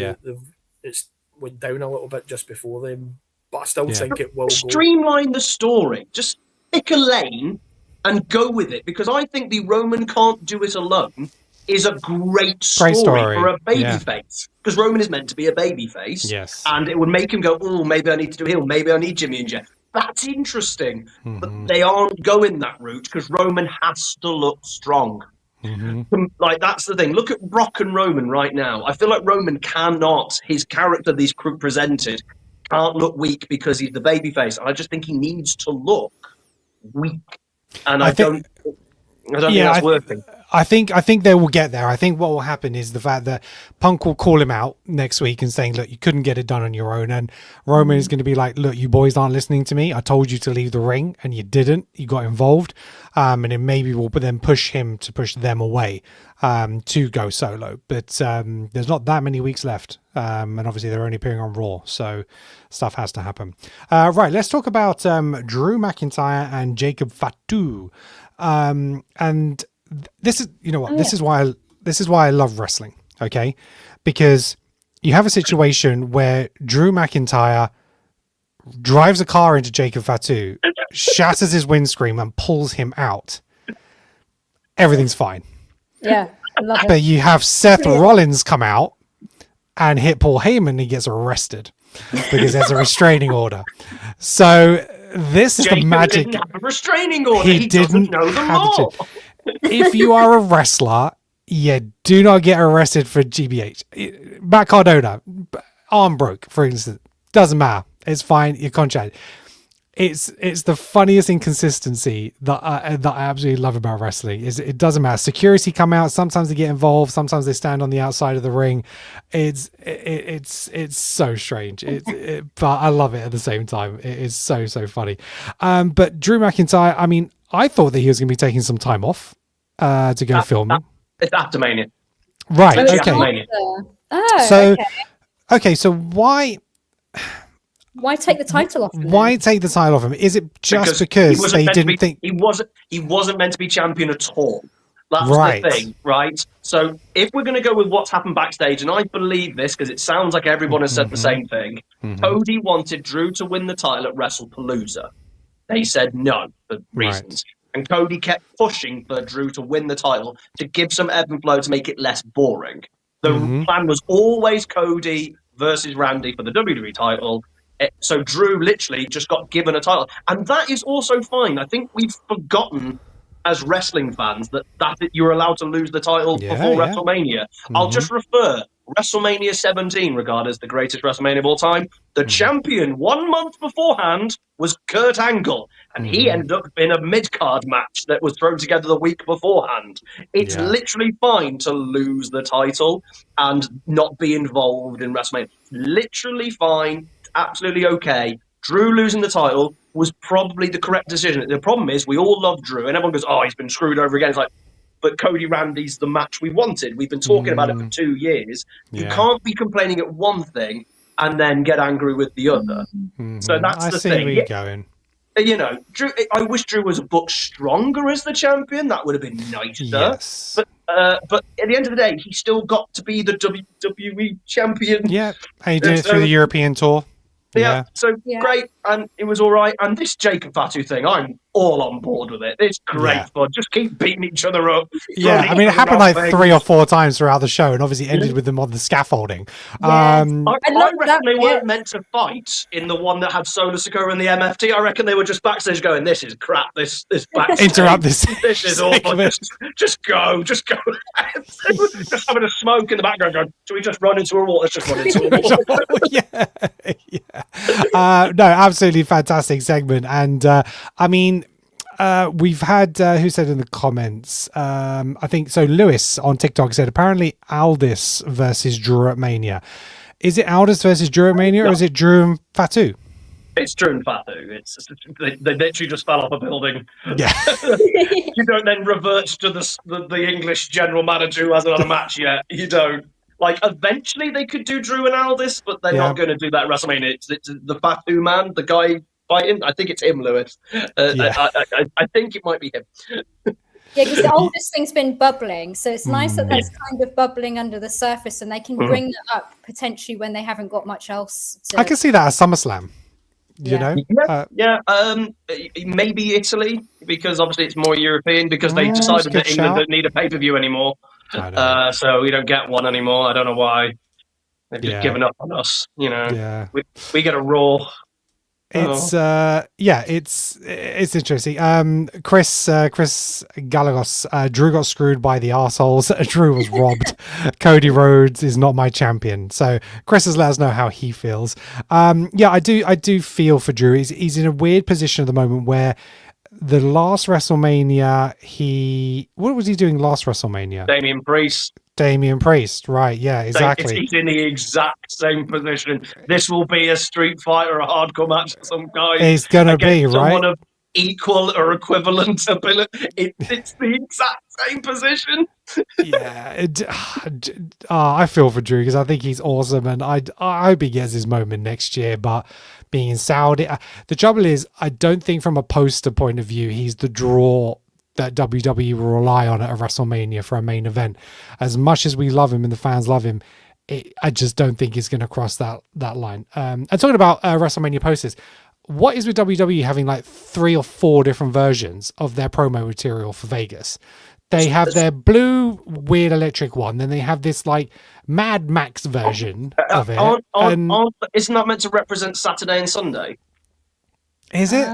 it's went down a little bit just before them. But I still think it will streamline the story. Just pick a lane and go with it, because I think the Roman can't do it alone is a great story for a babyface. Because Roman is meant to be a babyface. Yes. And it would make him go, oh, maybe I need to do a heel. Maybe I need Jimmy and Jeff. That's interesting. But they aren't going that route because Roman has to look strong. Like, that's the thing. Look at Brock and Roman right now. I feel like Roman cannot, his character that he's presented, can't look weak because he's the babyface. I just think he needs to look weak. And I don't think that's working. I think they will get there. I think what will happen is the fact that Punk will call him out next week and saying, look, you couldn't get it done on your own. And Roman is going to be like, look, you boys aren't listening to me. I told you to leave the ring and you didn't. You got involved. And it maybe will then push him to push them away to go solo. But there's not that many weeks left. And obviously they're only appearing on Raw. So stuff has to happen. Right, let's talk about Drew McIntyre and Jacob Fatu. And this is, you know what, this is why I love wrestling, okay? Because you have a situation where Drew McIntyre drives a car into Jacob Fatu, shatters his windscreen and pulls him out. Everything's fine. Yeah. Love it. But you have Seth Rollins come out and hit Paul Heyman and he gets arrested because there's a restraining order. So this is Jacob the magic. didn't have a restraining order. He He doesn't didn't know the have law. to. If you are a wrestler, you do not get arrested for GBH. Matt Cardona, arm broke, for instance. Doesn't matter. It's fine. You're contracted. It's the funniest inconsistency that I absolutely love about wrestling. Is it doesn't matter. Security come out. Sometimes they get involved. Sometimes they stand on the outside of the ring. It's so strange. But I love it at the same time. It is so funny. But Drew McIntyre. I mean, I thought that he was going to be taking some time off to go filming. It's after Mania. Right. It's Okay. after Mania. Oh, So okay. So why Take the title off? him why then? take the title off him? Is it just because he wasn't they meant to didn't be- think? he wasn't meant to be champion at all. That's Right. the thing, right? So if we're going to go with what's happened backstage, and I believe this because it sounds like everyone has said the same thing, Cody wanted Drew to win the title at WrestlePalooza. They said no for reasons. And Cody kept pushing for Drew to win the title to give some ebb and flow to make it less boring. The plan was always Cody versus Randy for the WWE title. So Drew literally just got given a title. And that is also fine. I think we've forgotten as wrestling fans that you're allowed to lose the title before WrestleMania. I'll just refer WrestleMania 17, regarded as the greatest WrestleMania of all time. The champion 1 month beforehand was Kurt Angle, and he ended up in a mid-card match that was thrown together the week beforehand. It's literally fine to lose the title and not be involved in WrestleMania. Literally fine, absolutely okay. Drew losing the title was probably the correct decision. The problem is we all love Drew, and everyone goes, "Oh, he's been screwed over again." It's like, but Cody Randy's the match we wanted. We've been talking about it for 2 years. You can't be complaining at one thing and then get angry with the other. So that's I the see thing. where you're going. You know, Drew. I wish Drew was a book stronger as the champion. That would have been nicer. Yes. But at the end of the day, he still got to be the WWE champion. Yeah, and he did it through the European tour. Yeah, so great, and it was all right. And this Jacob Fatu thing, I'm all on board with it. It's great fun. Just keep beating each other up. Yeah, I mean, it happened like 3 or 4 times throughout the show, and obviously ended with them on the scaffolding. I love reckon that they bit. weren't meant to fight in the one that had Solo Sikoa and the MFT. I reckon they were just backstage going, "This is crap. This backstage. Interrupt this. This is awful. Just go. Just having a smoke in the background going, "Do we just run into a wall? Let's just run into a wall." No, absolutely fantastic segment. And I mean, we've had who said in the comments, I think so, Lewis on TikTok said apparently Aldis versus Drew at Mania. Is it Aldis versus Drew at Mania, or is it Drew and Fatu? It's Drew and Fatu. They literally just fell off a building. Yeah. You don't then revert to the English general manager who hasn't had a match yet. You don't. Like, eventually they could do Drew and Aldis, but they're not going to do that at WrestleMania. It's the Fatu man, the guy fighting. I think it's him, Lewis. I think it might be him. Yeah, because the oldest thing's been bubbling, so it's nice that that's kind of bubbling under the surface, and they can bring that up potentially when they haven't got much else to... I can see that at SummerSlam. You know? Maybe Italy, because obviously it's more European, because they decided that England don't need a pay-per-view anymore. So we don't get one anymore. I don't know why. They've just given up on us, you know. Yeah. We get a Raw. It's it's interesting. Chris Galagos, Drew got screwed by the arseholes. Drew was robbed. Cody Rhodes is not my champion. So Chris has let us know how he feels. I do feel for Drew. He's in a weird position at the moment where the last WrestleMania, what was he doing last WrestleMania? Damian Priest, right? Yeah, exactly. He's in the exact same position. This will be a Street Fighter, a hardcore match of some kind. It's gonna be someone right. Of equal or equivalent ability. It's the exact same position. Yeah, I feel for Drew because I think he's awesome, and I hope he gets his moment next year. But being in Saudi, the trouble is, I don't think from a poster point of view he's the draw that WWE will rely on at a WrestleMania for a main event. As much as we love him and the fans love him, I just don't think he's going to cross that line. And talking about WrestleMania posters, what is with WWE having like 3 or 4 different versions of their promo material for Vegas? They have their blue weird electric one. Then they have this like Mad Max version of it. Isn't that meant to represent Saturday and Sunday? Is it?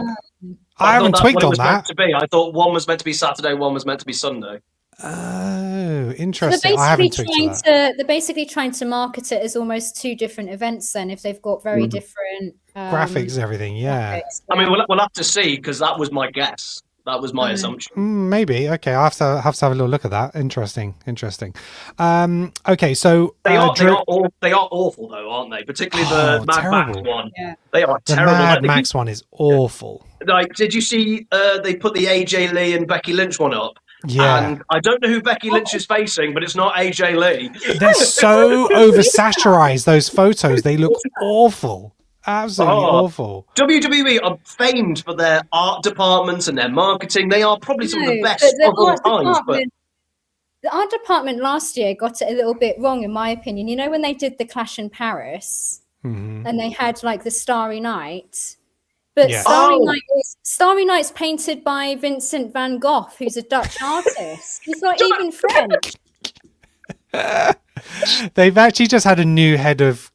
I haven't thought that's twigged what it on was that. meant to be. I thought one was meant to be Saturday, one was meant to be Sunday. Oh, So interesting. I haven't twigged to that. they're basically trying to market it as almost two different events. Then, if they've got very different Graphics, everything. Yeah. graphics, I mean, we'll have to see because that was my guess. That was my assumption. Maybe. Okay, I'll have to have a little look at that. Interesting. Okay, so They are awful though, aren't they? Particularly the Mad Max one. Yeah. They are the terrible. Mad Max one is awful. Like, did you see they put the AJ Lee and Becky Lynch one up? Yeah. And I don't know who Becky Lynch is facing, but it's not AJ Lee. They're so oversaturized, those photos. They look awful. Absolutely awful. WWE are famed for their art departments and their marketing. They are probably some of the best of all time. The art department last year got it a little bit wrong, in my opinion. You know, when they did the Clash in Paris and they had like the Starry Night. But Starry Night's painted by Vincent van Gogh, who's a Dutch artist. He's not even French. They've actually just had a new head of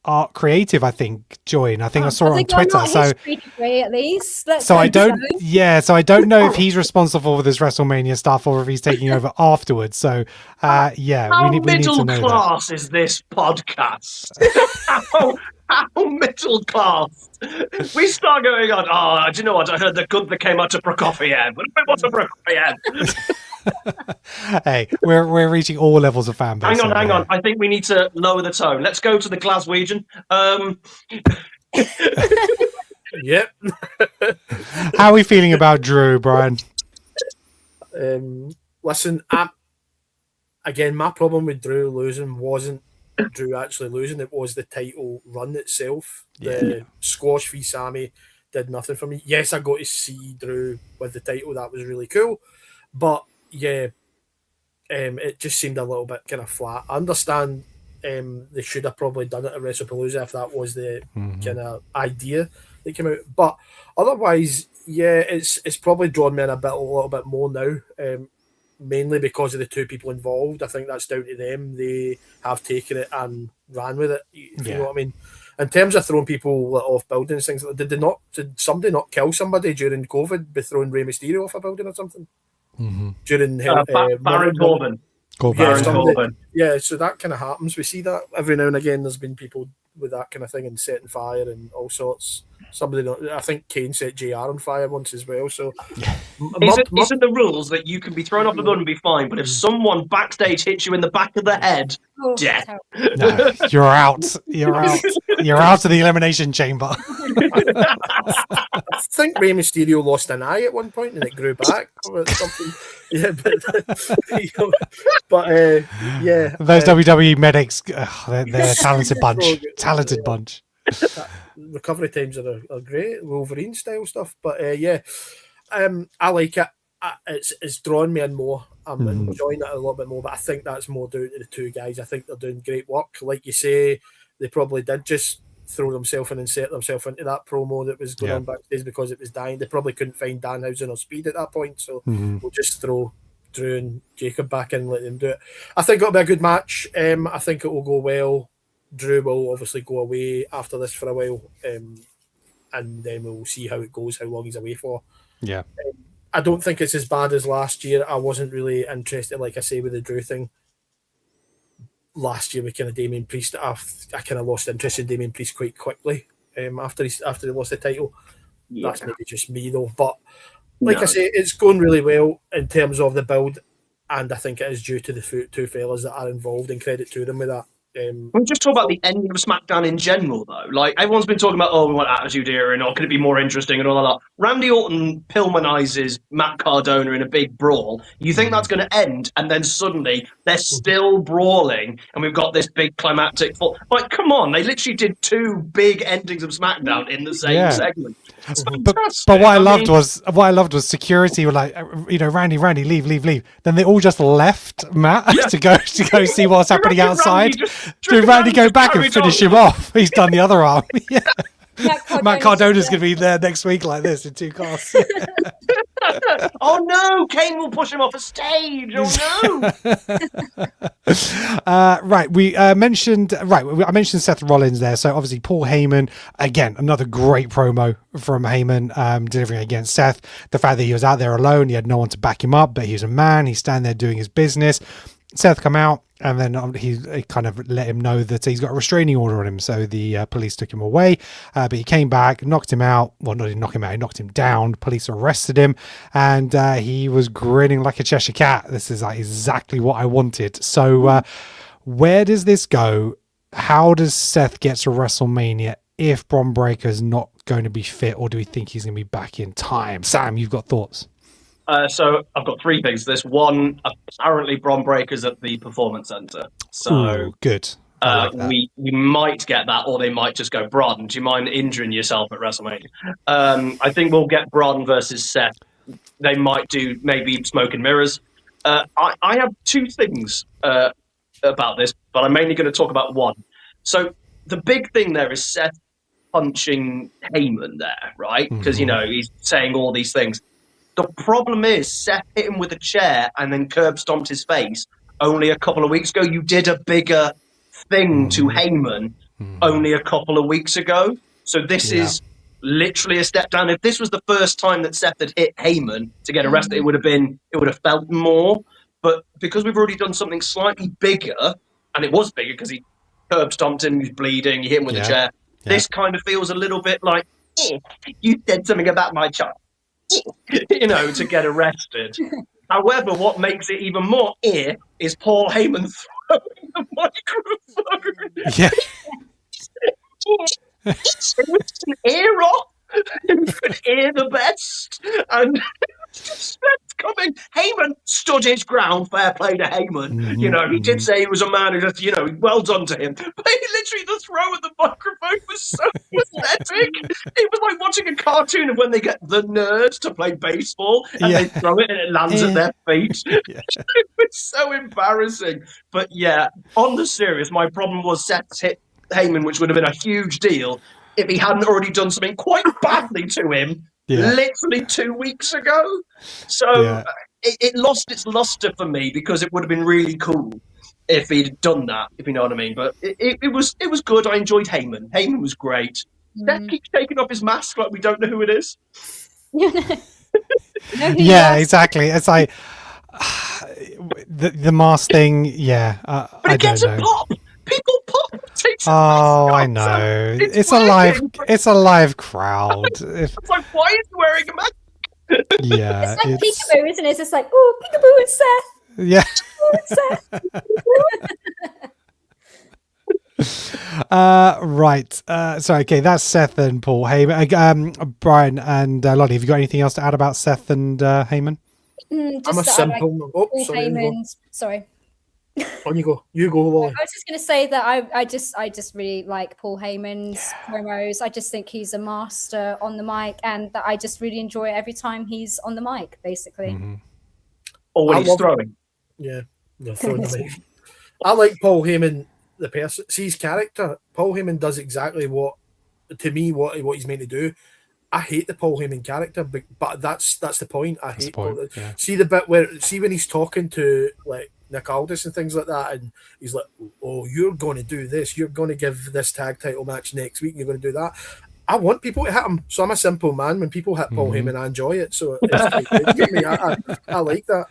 art creative, I think, join. I think I saw it on Twitter. So degree at least. I don't know if he's responsible for this WrestleMania stuff or if he's taking over afterwards. So how we need to know middle class is this podcast? How middle class? We start going on. Do you know what? I heard the good that came out of Prokofiev. What's a Prokofiev? Hey, we're reaching all levels of fan base. Hang on. I think we need to lower the tone. Let's go to the Glaswegian. Yep. How are we feeling about Drew, Brian? Listen, again, my problem with Drew losing wasn't Drew actually losing. It was the title run itself. The squash v Sammy did nothing for me. Yes, I got to see Drew with the title. That was really cool. But yeah, it just seemed a little bit kind of flat. I understand they should have probably done it at WrestlePalooza if that was the kind of idea that came out. But otherwise, yeah, it's probably drawn me in a little bit more now. Mainly because of the two people involved. I think that's down to them. They have taken it and ran with it. If you know what I mean. In terms of throwing people off buildings, things like that, did somebody not kill somebody during COVID by throwing Rey Mysterio off a building or something? During Baron Corbin. Yeah, so that kind of happens. We see that every now and again. There's been people with that kind of thing and setting fire and all sorts. I think Kane set JR on fire once as well. So, isn't the rules that you can be thrown off the building and be fine, but if someone backstage hits you in the back of the head, death. No, you're out. You're out. You're out of the elimination chamber. I think Rey Mysterio lost an eye at one point and it grew back or something. Yeah, yeah. Those WWE medics, they're a talented bunch. Talented bunch. Recovery times are great, Wolverine style stuff. But I like it. It's drawn me in more. I'm enjoying it a little bit more. But I think that's more down to the two guys. I think they're doing great work. Like you say, they probably did just throw themselves and insert themselves into that promo that was going on backstage because it was dying. They probably couldn't find Danhausen or Speed at that point, so we'll just throw Drew and Jacob back in and let them do it. I think it'll be a good match. I think it will go well. Drew will obviously go away after this for a while, and then we'll see how it goes, how long he's away for. Yeah. I don't think it's as bad as last year. I wasn't really interested, like I say, with the Drew thing. Last year with kind of Damien Priest, I kind of lost interest in Damien Priest quite quickly after he lost the title. Yeah. That's maybe just me though. But like I say, it's going really well in terms of the build, and I think it is due to the two fellas that are involved, and credit to them with that. We'll just talk about the ending of SmackDown in general, though. Like, everyone's been talking about, we want Attitude Era, and could it be more interesting, and all that. Randy Orton Pillmanizes Matt Cardona in a big brawl. You think that's going to end, and then suddenly they're still brawling, and we've got this big climactic fall. Like, come on, they literally did two big endings of SmackDown in the same segment. But what I loved was security were like, Randy, leave. Then they all just left Matt to go see what's happening outside. Did Randy go back and finish him off? He's done the other arm. Yeah. Matt Cardona's going to be there next week like this in two cars. Oh no, Kane will push him off a stage. Oh no. I mentioned Seth Rollins there. So obviously Paul Heyman, again, another great promo from Heyman, delivering against Seth. The fact that he was out there alone, he had no one to back him up, but he's a man. He's standing there doing his business. Seth come out, and then he kind of let him know that he's got a restraining order on him. So the police took him away, but he came back, knocked him out. Well, not knock him out, he knocked him down. Police arrested him, and he was grinning like a Cheshire cat. This is like exactly what I wanted. So where does this go? How does Seth get to WrestleMania if Bron Breakker's not going to be fit, or do we think he's going to be back in time? Sam, you've got thoughts? So I've got three things. This one, apparently Bron Breakker's at the Performance Center. So ooh, good. Like we might get that, or they might just go, Bron, do you mind injuring yourself at WrestleMania? I think we'll get Bron versus Seth. They might do maybe smoke and mirrors. I have two things about this, but I'm mainly going to talk about one. So the big thing there is Seth punching Heyman there, right? Because, he's saying all these things. The problem is Seth hit him with a chair and then curb stomped his face only a couple of weeks ago. You did a bigger thing to Heyman only a couple of weeks ago. So this is literally a step down. If this was the first time that Seth had hit Heyman to get arrested, it would have felt more. But because we've already done something slightly bigger, and it was bigger because he curb stomped him, he was bleeding, you hit him with a chair. This kind of feels a little bit like, you said something about my child. To get arrested. However, what makes it even more is Paul Heyman throwing the microphone. Yeah. It was an ear off. Who could ear the best? And just coming. Heyman stood his ground. Fair play to Heyman. He did say he was a man who just, well done to him. But literally the throw of the microphone was so pathetic. It was like watching a cartoon of when they get the nerds to play baseball and they throw it and it lands at their feet. It was so embarrassing. But yeah, on the serious, my problem was Seth hit Heyman, which would have been a huge deal if he hadn't already done something quite badly to him literally 2 weeks ago. So it lost its luster for me because it would have been really cool if he'd done that, if you know what I mean. But it was good. I enjoyed Heyman. Heyman was great. Seth keeps taking off his mask like we don't know who it is. Exactly. It's like the mask thing. But it gets a pop. People pop. I know. It's a live crowd. It's like, why is he wearing a mask? Yeah, it's like peekaboo, isn't it? It's just like, oh, peekaboo, it's Seth. Yeah. Right. Okay, that's Seth and Paul Heyman. Brian and Lottie, have you got anything else to add about Seth and Heyman? I'm a simple. Paul Heyman's. Sorry. On you go, Lolly. I was just going to say that I just really like Paul Heyman's promos. I just think he's a master on the mic, and that I just really enjoy it every time he's on the mic, basically. Or when he's throwing. Yeah, throwing the mic. I like Paul Heyman, the person. See his character. Paul Heyman does exactly what he's meant to do. I hate the Paul Heyman character, but that's the point. I hate. See the bit when he's talking to like Nick Aldis and things like that, and he's like, "Oh, you're going to do this. You're going to give this tag title match next week. And you're going to do that." I want people to hit him, so I'm a simple man. When people hit Paul Heyman, I enjoy it. So it's I like that.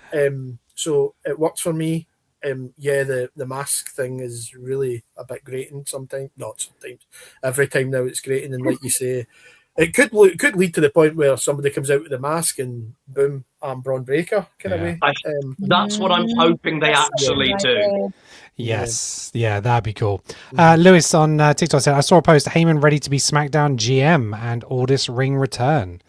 So it works for me. The mask thing is really a bit grating sometimes. Not sometimes. Every time now it's grating, and like you say, it could lead to the point where somebody comes out with the mask and boom, I'm Bron Breakker kind of way. That's what I'm hoping they actually do. Yes, that'd be cool. Lewis on TikTok said, I saw a post, Heyman ready to be SmackDown GM and Aldis ring return.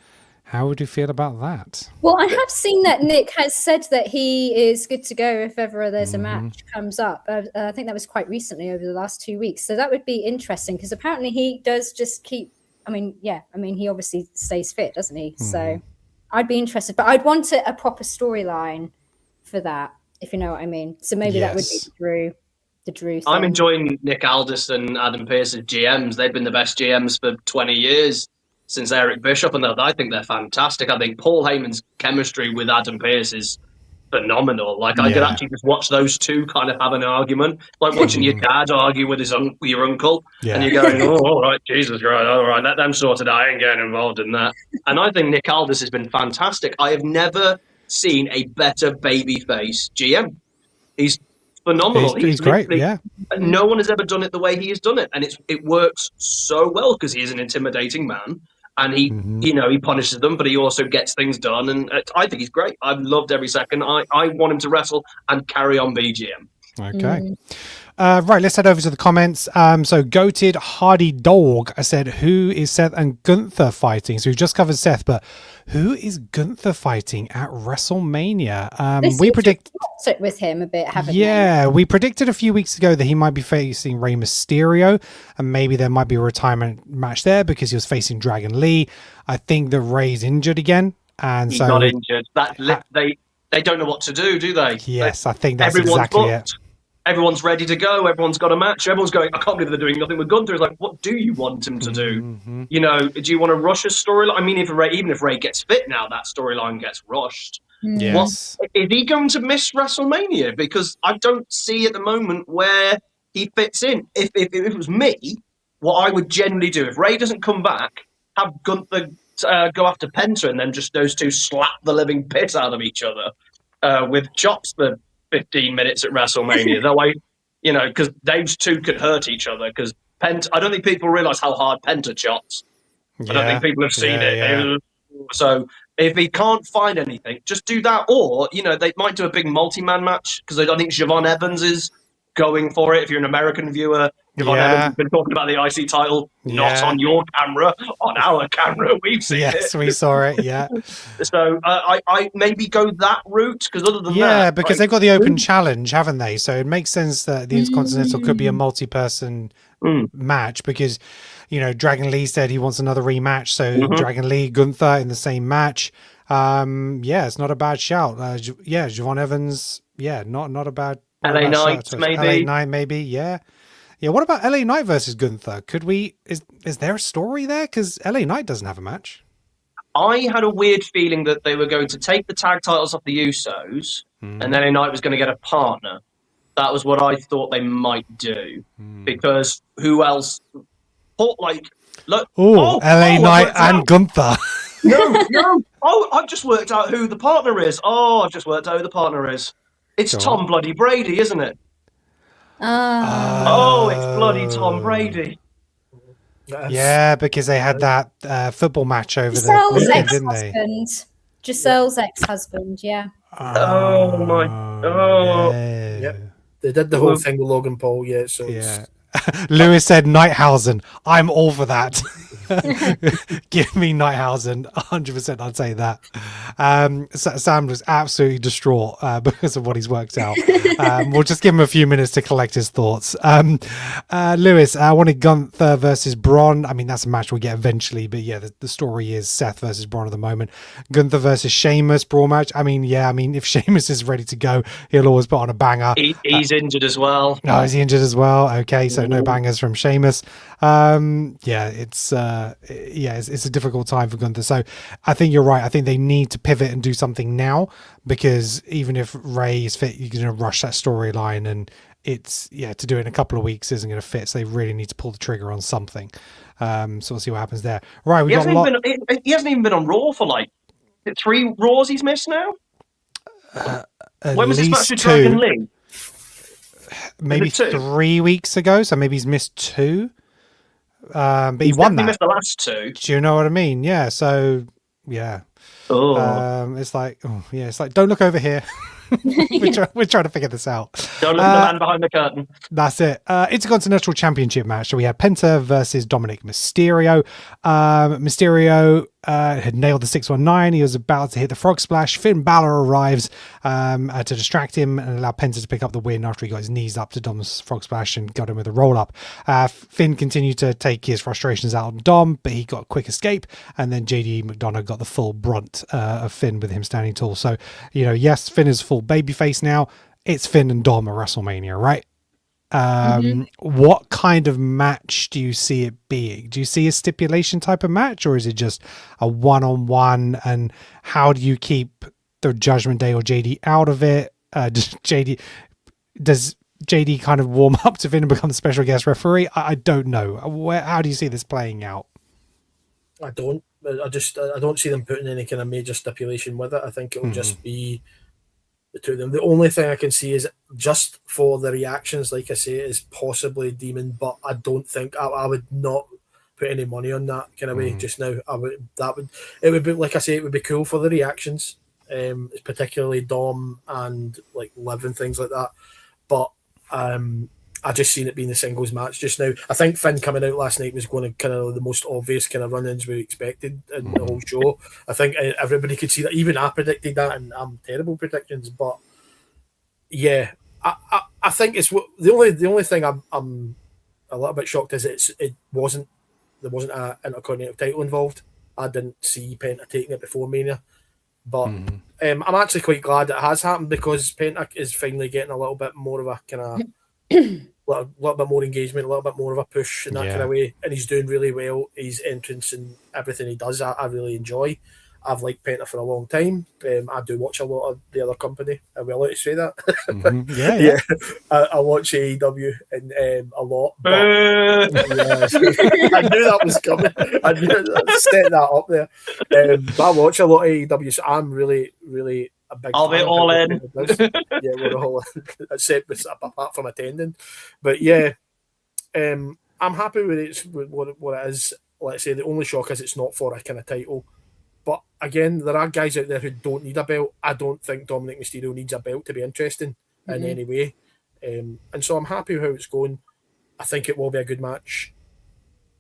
How would you feel about that? Well, I have seen that Nick has said that he is good to go if ever there's a match comes up. I think that was quite recently, over the last 2 weeks. So that would be interesting, because apparently he does just keep, he obviously stays fit, doesn't he? So I'd be interested, but I'd want a proper storyline for that, if you know what I mean. So maybe that would be the Drew thing. I'm enjoying Nick Aldis and Adam Pearce as GMs. They've been the best GMs for 20 years. since Eric Bischoff, and I think they're fantastic. I think Paul Heyman's chemistry with Adam Pearce is phenomenal. Like I could actually just watch those two kind of have an argument, like watching your dad argue with your uncle, and you're going, "Oh, all right, Jesus, right, all right, let them sort it out. I ain't getting involved in that." And I think Nick Aldis has been fantastic. I have never seen a better babyface GM. He's phenomenal. He's great. Yeah. No one has ever done it the way he has done it, and it works so well because he is an intimidating man, and he he punishes them, but he also gets things done. And I think he's great. I've loved every second. I want him to wrestle and carry on BGM. Okay. Right, let's head over to the comments. So Goated Hardy Dog said, who is Seth and Gunther fighting? So we've just covered Seth, but who is Gunther fighting at WrestleMania? We predict it with him a bit, haven't we? We predicted a few weeks ago that he might be facing Rey Mysterio, and maybe there might be a retirement match there because he was facing Dragon Lee. I think that Rey's injured again, and he's so not injured. They don't know what to do they? Yes, I think that's exactly it. Everyone's ready to go. Everyone's got a match. Everyone's going, I can't believe they're doing nothing with Gunther. It's like, what do you want him to do? You know, do you want to rush a storyline? I mean, even if Ray gets fit now, that storyline gets rushed. Yes. Is he going to miss WrestleMania? Because I don't see at the moment where he fits in. If it was me, what I would generally do, if Ray doesn't come back, have Gunther go after Penta and then just those two slap the living piss out of each other with chops for 15 minutes at WrestleMania. That way, you know, because those two could hurt each other. Because Penta, I don't think people realize how hard Penta chops. I don't think people have seen it. Yeah. So if he can't find anything, just do that. Or, you know, they might do a big multi-man match because I think Siobhan Evans is going for it. If you're an American viewer, Siobhan Evans has been talking about the IC title, not on your camera, on our camera. We've seen it. Yes, we saw it, So I maybe go that route because other than that... Yeah, because they've got the open challenge, haven't they? So it makes sense that the Intercontinental could be a multi-person match because, you know, Dragon Lee said he wants another rematch. So Dragon Lee, Gunther in the same match. It's not a bad shout. Siobhan Evans, not a bad... LA Knight, maybe. LA Knight, maybe, yeah. What about LA Knight versus Gunther? Could we... Is there a story there? Because LA Knight doesn't have a match. I had a weird feeling that they were going to take the tag titles off the Usos and LA Knight was going to get a partner. That was what I thought they might do. Because who else... LA Knight and Gunther. No. Oh, I've just worked out who the partner is. It's Tom Bloody Brady, isn't it? It's bloody Tom Brady. Yeah, because they had that football match over the weekend, didn't they? Giselle's ex-husband, yeah. Yep. They did the whole thing with Logan Paul, so Lewis said Nighthausen. I'm all for that. Give me Nighthausen. 100%. I'd say that. Sam was absolutely distraught because of what he's worked out. We'll just give him a few minutes to collect his thoughts. Lewis, I wanted Gunther versus Braun. I mean, that's a match we'll get eventually, but the story is Seth versus Braun at the moment. Gunther versus Sheamus, Braun match. I mean, if Sheamus is ready to go, he'll always put on a banger. He's injured as well. Oh, is he injured as well? Okay, so no bangers from Sheamus. It's a difficult time for Gunther. So I think you're right. I think they need to pivot and do something now because even if Ray is fit, you're going to rush that storyline and it's to do it in a couple of weeks isn't going to fit. So they really need to pull the trigger on something. So we'll see what happens there. Right, he hasn't even been on Raw for like 3 Raws he's missed now. When was his match with Dragon Lee? Maybe 3 weeks ago, so maybe he's missed 2. But he won that. He missed the last 2. Do you know what I mean? Yeah. So yeah. It's like don't look over here. We're trying to figure this out. Don't look at the man behind the curtain. That's it. Intercontinental Championship match. So we had Penta versus Dominic Mysterio. Mysterio had nailed the 619. He was about to hit the frog splash. Finn Balor arrives to distract him and allow Penta to pick up the win after he got his knees up to Dom's frog splash and got him with a roll up. Finn continued to take his frustrations out on Dom, but he got a quick escape. And then JD McDonough got the full brunt of Finn with him standing tall. So, yes, Finn is full babyface now. It's Finn and Dom at WrestleMania, right? What kind of match do you see it being? Do you see a stipulation type of match, or is it just a one-on-one? And how do you keep the Judgment Day or JD out of it? Does JD kind of warm up to Finn and become the special guest referee? I don't know. How do you see this playing out? I don't. I don't see them putting any kind of major stipulation with it. I think it'll just be the two of them. The only thing I can see is just for the reactions, like I say, is possibly Demon, but I don't think I would not put any money on that kind of way just now. It would be, like I say, it would be cool for the reactions, particularly Dom and like Liv and things like that. But I just seen it being a singles match just now. I think Finn coming out last night was going to kind of the most obvious kind of run-ins we expected in the whole show. I think everybody could see that. Even I predicted that, and I'm terrible predictions. But yeah, I think it's the only thing I'm a little bit shocked is there wasn't an Intercontinental title involved. I didn't see Penta taking it before Mania, but I'm actually quite glad it has happened because Penta is finally getting a little bit more of a kind of little bit more engagement, a little bit more of a push in that kind of way, and he's doing really well. His entrance and everything he does, I really enjoy. I've liked Penta for a long time. I do watch a lot of the other company. Are we allowed to say that? Yeah. I watch AEW and a lot. But, I knew that was coming. I knew set that up there. But I watch a lot of AEW, so I'm really, really a big I'll be all in. Yeah, we're all in, except apart from attending. But yeah, I'm happy with what it is. Let's say the only shock is it's not for a kind of title. But again, there are guys out there who don't need a belt. I don't think Dominic Mysterio needs a belt to be interesting in any way. And so I'm happy with how it's going. I think it will be a good match.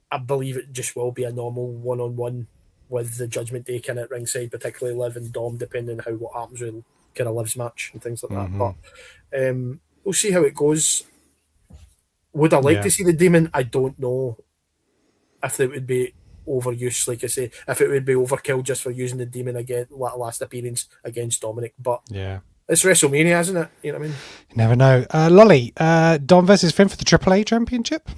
I believe it just will be a normal one-on-one with the Judgment Day kind of ringside, particularly Liv and Dom, depending on what happens with kind of Liv's match and things like that. But we'll see how it goes. Would I like to see the Demon? I don't know if it would be overuse, like I say, if it would be overkill just for using the Demon again, last appearance against Dominic. But it's WrestleMania, isn't it? You know what I mean? You never know. Lolly, Dom versus Finn for the AAA championship?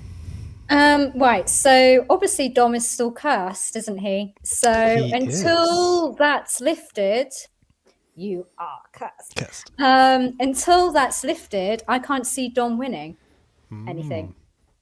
Right, so obviously Dom is still cursed, isn't he? So until that's lifted, you are cursed. Until that's lifted, I can't see Dom winning anything.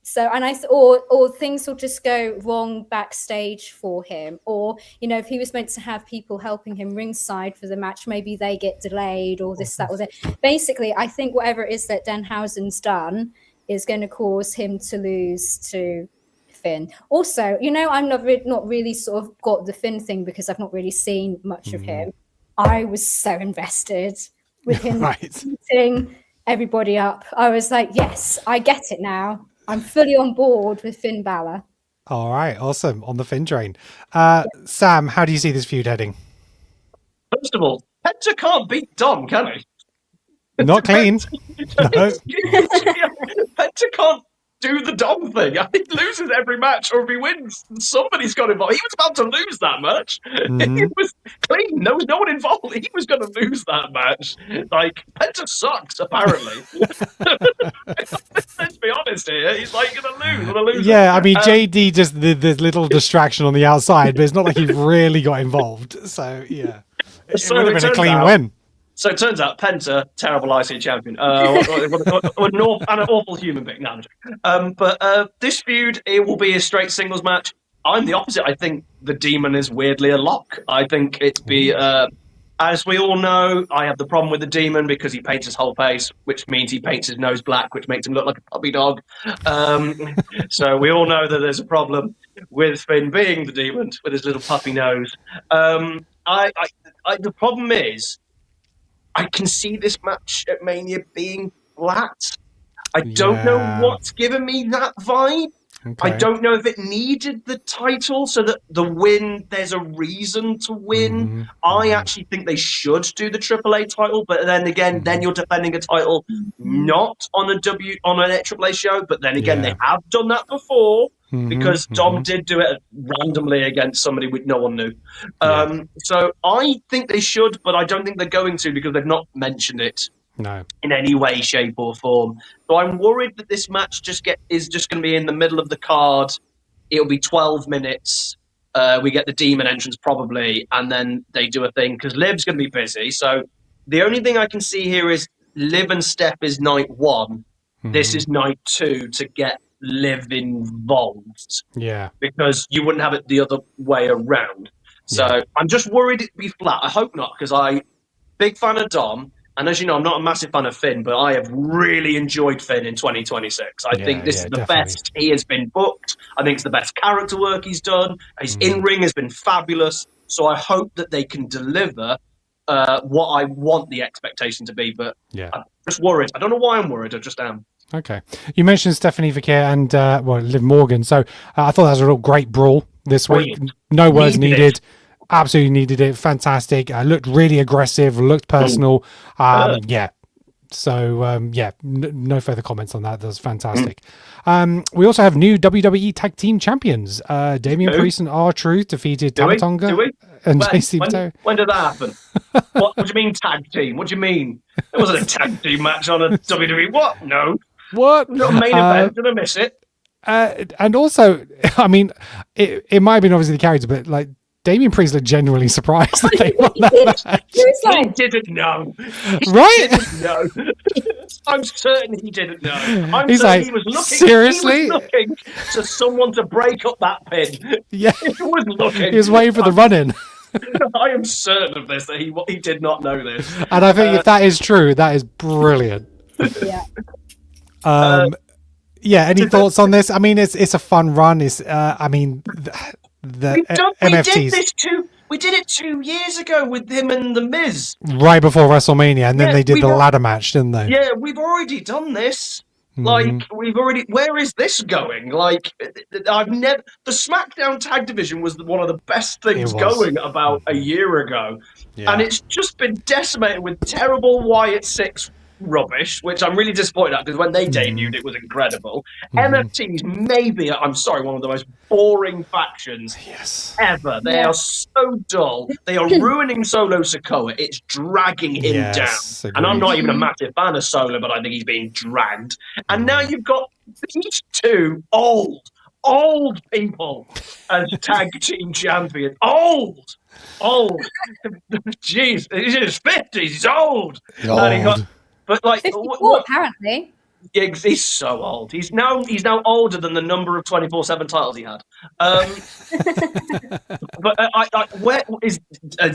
So, and or things will just go wrong backstage for him, or if he was meant to have people helping him ringside for the match, maybe they get delayed, or this, that, or that. Basically, I think whatever it is that Danhausen's done is going to cause him to lose to Finn. Also, I'm not really sort of got the Finn thing because I've not really seen much of him. I was so invested with him beating everybody up. I was like, yes, I get it now. I'm fully on board with Finn Balor. All right, awesome. On the Finn train. Sam, how do you see this feud heading? First of all, Penta can't beat Dom, can he? Not clean. No. Penta can't do the Dom thing. I think he loses every match, or if he wins, somebody's got involved. He was about to lose that match. It was clean. There was no one involved. He was going to lose that match. Like, Penta sucks, apparently. Let's be honest here. He's like going to lose. Yeah, I mean, JD just this little distraction on the outside, but it's not like he really got involved. So, yeah. It would have been a clean win. So it turns out Penta, terrible IC champion, an awful human being. No, but this feud, it will be a straight singles match. I'm the opposite. I think the Demon is weirdly a lock. I think it'd be, as we all know, I have the problem with the Demon because he paints his whole face, which means he paints his nose black, which makes him look like a puppy dog. So we all know that there's a problem with Finn being the Demon with his little puppy nose. The problem is, I can see this match at Mania being flat. I don't know what's given me that vibe. Okay. I don't know if it needed the title so that the win, there's a reason to win. I actually think they should do the AAA title, but then again, then you're defending a title not on an AAA show, but then again, they have done that before. Because Dom did do it randomly against somebody no one knew. So I think they should, but I don't think they're going to because they've not mentioned it No. in any way, shape, or form. So I'm worried that this match is just going to be in the middle of the card. It'll be 12 minutes. We get the demon entrance probably, and then they do a thing because Liv's going to be busy. So the only thing I can see here is Liv and Steph is night 1. This is night 2 to get Liv involved. Yeah. Because you wouldn't have it the other way around. So I'm just worried it'd be flat. I hope not, because big fan of Dom. And as you know, I'm not a massive fan of Finn, but I have really enjoyed Finn in 2026. I think this is the best he has been booked. I think it's the best character work he's done. His in-ring has been fabulous. So I hope that they can deliver what I want the expectation to be. But I'm just worried. I don't know why I'm worried. I just am. Okay. You mentioned Stephanie Vicaire and Liv Morgan. So I thought that was a real great brawl this week. No words needed. Absolutely needed it. Fantastic. Looked really aggressive. Looked personal. So, no further comments on that. That was fantastic. We also have new WWE Tag Team Champions. Damian Priest and R-Truth defeated Tamatonga and JC Vito. When did that happen? What do you mean tag team? What do you mean? It wasn't a tag team match on a WWE. What? No. What? Not a main event. Did I miss it? And also, I mean, it might have been obviously the character, but like, Damian Priest looked genuinely surprised that they won that match. He didn't know. Right? Didn't know. I'm certain he didn't know. He's like, he was looking, seriously? He was looking to someone to break up that pin. Yeah. He was looking. He was waiting for the run-in. I am certain of this, that he did not know this. And I think if that is true, that is brilliant. Yeah. Any thoughts on this? I mean, it's a fun run. It's we did it 2 years ago with him and The Miz. Right before WrestleMania, and then they did the ladder match, didn't they? Yeah, we've already done this. Like, where is this going? Like, the SmackDown tag division was one of the best things going about a year ago. Yeah. And it's just been decimated with terrible Wyatt 6 rubbish, which I'm really disappointed at, because when they debuted, it was incredible. MFT's maybe, I'm sorry, one of the most boring factions ever. They are so dull. They are ruining Solo Sikoa. It's dragging him down. Agreed. And I'm not even a massive fan of Solo, but I think he's being dragged. And now you've got these two old people as tag team champions. Old. Jeez, he's in his 50s. He's old. But like, 54, apparently. He's so old. He's now older than the number of 24/7 titles he had. But where is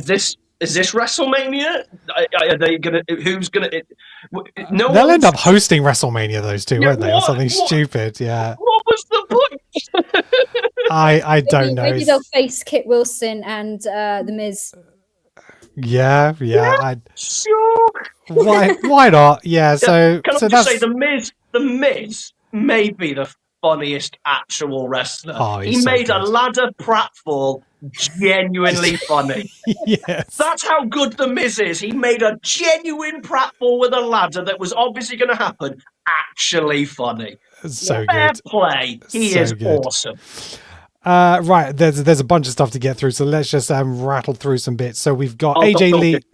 this? Is this WrestleMania? Are they gonna? Who's gonna? They'll end up hosting WrestleMania, those two, won't they? Or something stupid. Yeah. What was the point? I don't know. Maybe they'll face Kit Wilson and The Miz. Yeah. Sure. Why not? Yeah. So can I so just say the Miz may be the funniest actual wrestler. Oh, he made a ladder pratfall genuinely funny. Yes. That's how good the Miz is. He made a genuine pratfall with a ladder that was obviously going to happen actually funny. So Fair good. play. He is awesome. Right, there's a bunch of stuff to get through, so let's just rattle through some bits. So we've got AJ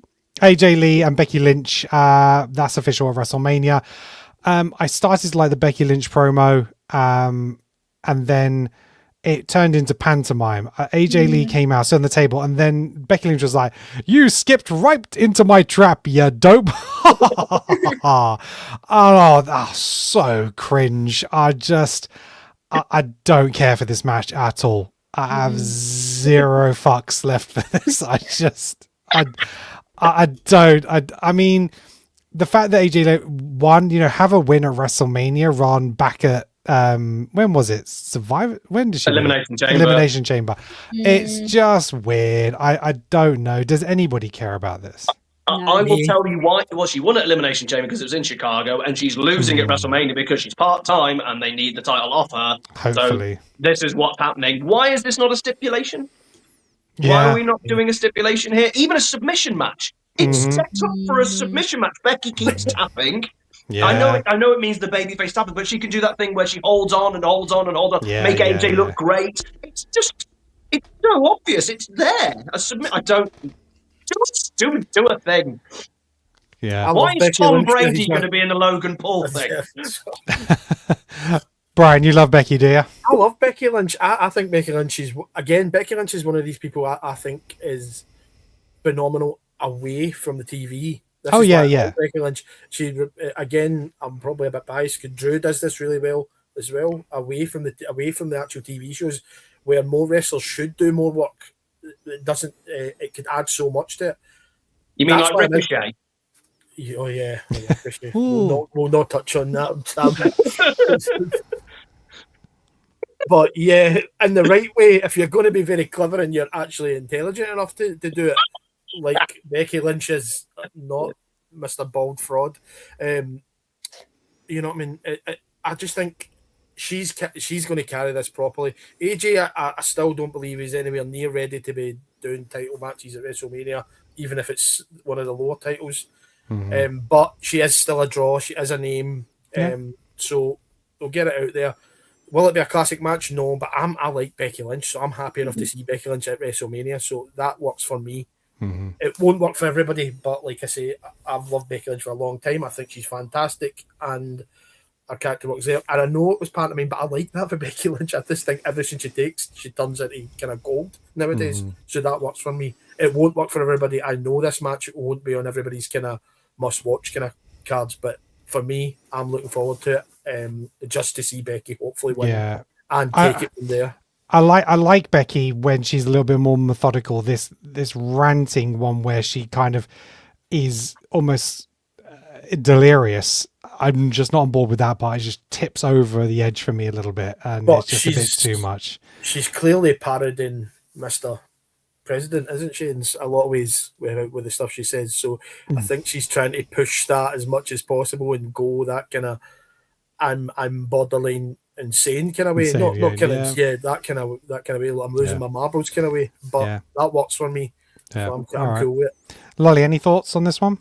Lee and Becky Lynch. That's official at WrestleMania. I started to like the Becky Lynch promo, and then it turned into pantomime. AJ Lee came out, stood on the table, and then Becky Lynch was like, "You skipped right into my trap, you dope." Oh, so cringe. I don't care for this match at all. I have zero fucks left for this. I mean, the fact that AJ won, have a win at WrestleMania, run back at when was it? Survivor? When did she Elimination Chamber? Elimination Chamber. It's just weird. I don't know. Does anybody care about this? I will tell you why. Well, she won at Elimination Chamber because it was in Chicago, and she's losing at WrestleMania because she's part-time and they need the title off her. Hopefully. So this is what's happening. Why is this not a stipulation? Why are we not doing a stipulation here? Even a submission match. It's set up for a submission match. Becky keeps tapping. Yeah. I know it means the babyface tapping, but she can do that thing where she holds on and holds on and holds on, make AJ look great. It's so obvious. It's there. I don't do a thing. Yeah. I Why love is Becky Tom Lynch. Brady going to be in the Logan Paul thing? Brian, you love Becky, do you? I love Becky Lynch. I think Becky Lynch is, again, Becky Lynch is one of these people I think is phenomenal away from the TV. This Oh, is yeah, why I yeah. love Becky Lynch. She, again, I'm probably a bit biased because Drew does this really well as well, away from the actual TV shows, where more wrestlers should do more work. It doesn't. It could add so much to it. You mean That's like why I think- Ricochet? Oh yeah, Ricochet. Ooh. we'll not touch on that. But yeah, in the right way, if you're going to be very clever and you're actually intelligent enough to do it, like Becky Lynch is, not Mr. Bald Fraud. You know what I mean? I just think she's going to carry this properly. AJ, I still don't believe he's anywhere near ready to be doing title matches at WrestleMania, even if it's one of the lower titles. But she is still a draw. She is a name. Yeah. So they'll get it out there. Will it be a classic match? No, but I like Becky Lynch, so I'm happy enough to see Becky Lynch at WrestleMania. So that works for me. It won't work for everybody, but like I say, I've loved Becky Lynch for a long time. I think she's fantastic, and her character works there. And I know it was pantomime, but I like that for Becky Lynch. I just think everything she takes, she turns into kind of gold nowadays. So that works for me. It won't work for everybody. I know this match won't be on everybody's kind of must-watch kind of cards, but for me, I'm looking forward to it. Just to see Becky hopefully win and take it from there. I like Becky when she's a little bit more methodical. This ranting one where she kind of is almost delirious. I'm just not on board with that part. It just tips over the edge for me a little bit, and it's just a bit too much. She's clearly parodying Mr. President, isn't she, in a lot of ways with the stuff she says. So I think she's trying to push that as much as possible and go that kind of I'm borderline insane kind of way. Not kind of that kind of way. I'm losing my marbles kind of way. But that works for me. So I'm cool with it. Lolly, any thoughts on this one?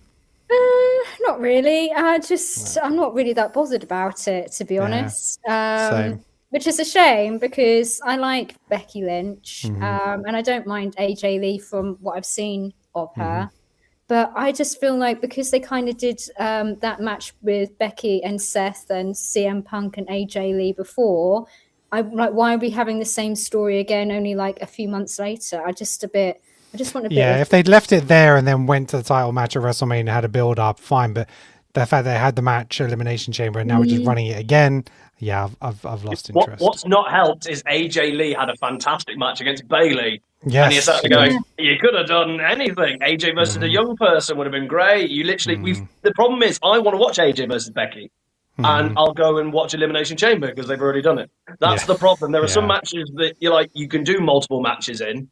Not really. I'm not really that bothered about it, to be honest. Same. Which is a shame because I like Becky Lynch, and I don't mind AJ Lee from what I've seen of her. But I just feel like because they kind of did that match with Becky and Seth and CM Punk and AJ Lee before, I'm like, why are we having the same story again, only like a few months later? I just want a bit. Yeah, if they'd left it there and then went to the title match at WrestleMania and had a build up, fine. But the fact they had the match Elimination Chamber and now we're just running it again, I've lost interest. What's not helped is AJ Lee had a fantastic match against Bayley. Yes. And you're sat there going, you could have done anything. AJ versus a young person would have been great. You literally, the problem is, I want to watch AJ versus Becky, and I'll go and watch Elimination Chamber because they've already done it. That's the problem. There are some matches that you're like, you can do multiple matches in,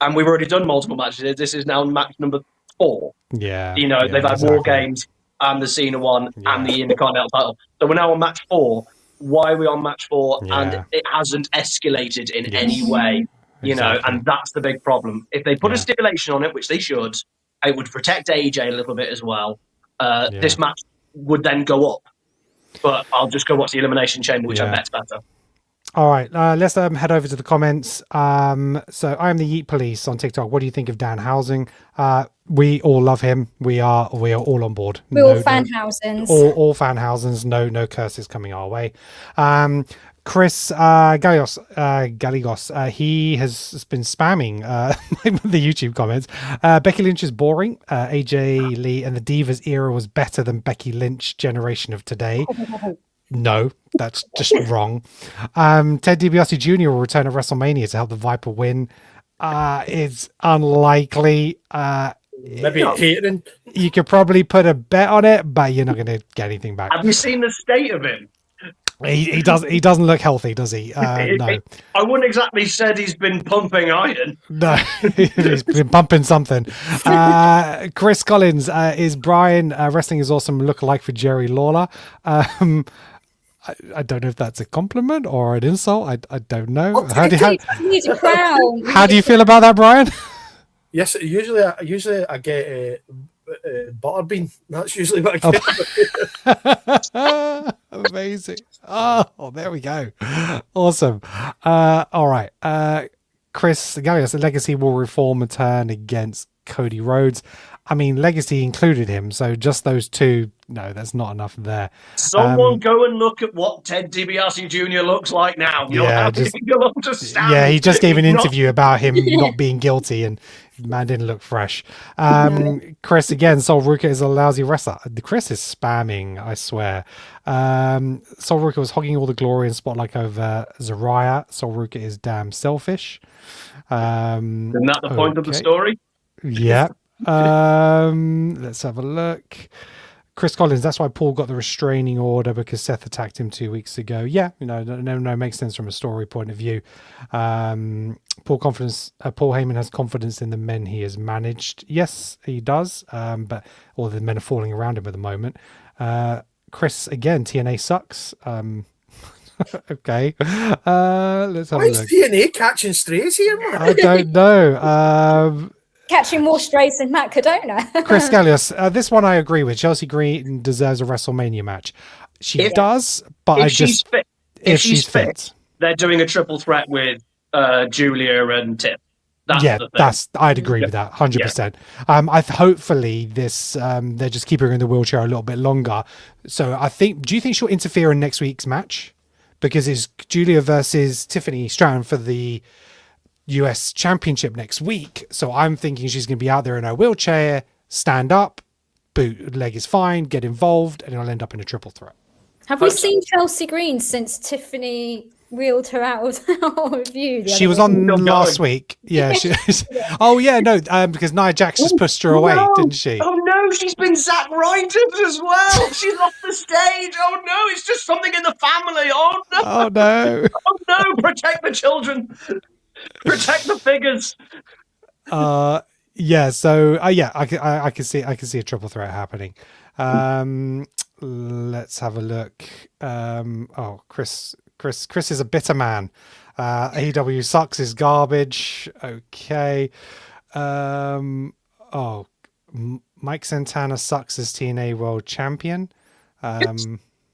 and we've already done multiple matches in. This is now match number 4. Yeah. You know, they've had War Games and the Cena one and the Intercontinental title. So we're now on match 4. Why are we on match 4? And it hasn't escalated in any way. You know, and that's the big problem. If they put a stipulation on it, which they should, it would protect AJ a little bit as well. This match would then go up. But I'll just go watch the Elimination Chamber, which I bet's better. All right, let's head over to the comments. So I am the Yeet Police on TikTok. What do you think of Dan Housing? We all love him. We are all on board. We're all Fanhausens. All Fanhausens. No curses coming our way. Chris Gallegos, he has been spamming the YouTube comments. Becky Lynch is boring. AJ Lee and the Divas era was better than Becky Lynch generation of today. No, that's just wrong. Ted DiBiase Jr. will return at WrestleMania to help the Viper win. It's unlikely. Maybe catering. You could probably put a bet on it, but you're not going to get anything back. Have you seen the state of him? He doesn't look healthy, does he? No. I wouldn't exactly said he's been pumping iron. No, he's been pumping something. Chris Collins, is Brian Wrestling is Awesome look-alike for Jerry Lawler? I don't know if that's a compliment or an insult. I don't know. How do you feel about that, Brian? Yes, usually I get butterbean. That's usually what I get. Amazing. Oh, there we go. Awesome. All right. Chris Gallegos, Legacy will reform and turn against Cody Rhodes. I mean, Legacy included him, so just those two, no, that's not enough there. Someone go and look at what Ted DiBiase Jr. looks like now. You'll understand. Yeah, he just gave an He's not- interview about him not being guilty, and man didn't look fresh. Chris, again, Sol Ruka is a lousy wrestler. Chris is spamming, I swear. Sol Ruka was hogging all the glory and spotlight over Zariah. Sol Ruka is damn selfish. Isn't that the point of the story? Yeah. Let's have a look. Chris Collins, that's why Paul got the restraining order, because Seth attacked him 2 weeks ago. Yeah, no, makes sense from a story point of view. Paul Heyman has confidence in the men he has managed. Yes, he does. But all the men are falling around him at the moment. Chris, again, TNA sucks. Okay. Let's have a Why is look. TNA catching strays here, man? I don't know. Catching more strays than Matt Cardona. Chris Gallius, this one I agree with. Chelsea Green deserves a WrestleMania match. She does, but if she's fit, they're doing a triple threat with Julia and Tip. I'd agree with that 100%. Hopefully this they just keep her in the wheelchair a little bit longer. So do you think she'll interfere in next week's match? Because it's Julia versus Tiffany Stratton for the US Championship next week. So I'm thinking she's going to be out there in her wheelchair, stand up, bootleg is fine, get involved, and it'll end up in a triple threat. Have we seen Chelsea Green since Tiffany wheeled her out of view? She was on last week. Yeah. Oh, yeah, no, because Nia Jax just pushed her away, didn't she? Oh, no, she's been Zack Ryder as well. She's off the stage. Oh, no, it's just something in the family. Oh, no. Oh, no. Oh, no, protect the children. Protect the figures. Yeah, so I can see a triple threat happening. Let's have a look. Chris is a bitter man. AEW sucks, is garbage. Okay. Mike Santana sucks as TNA World Champion.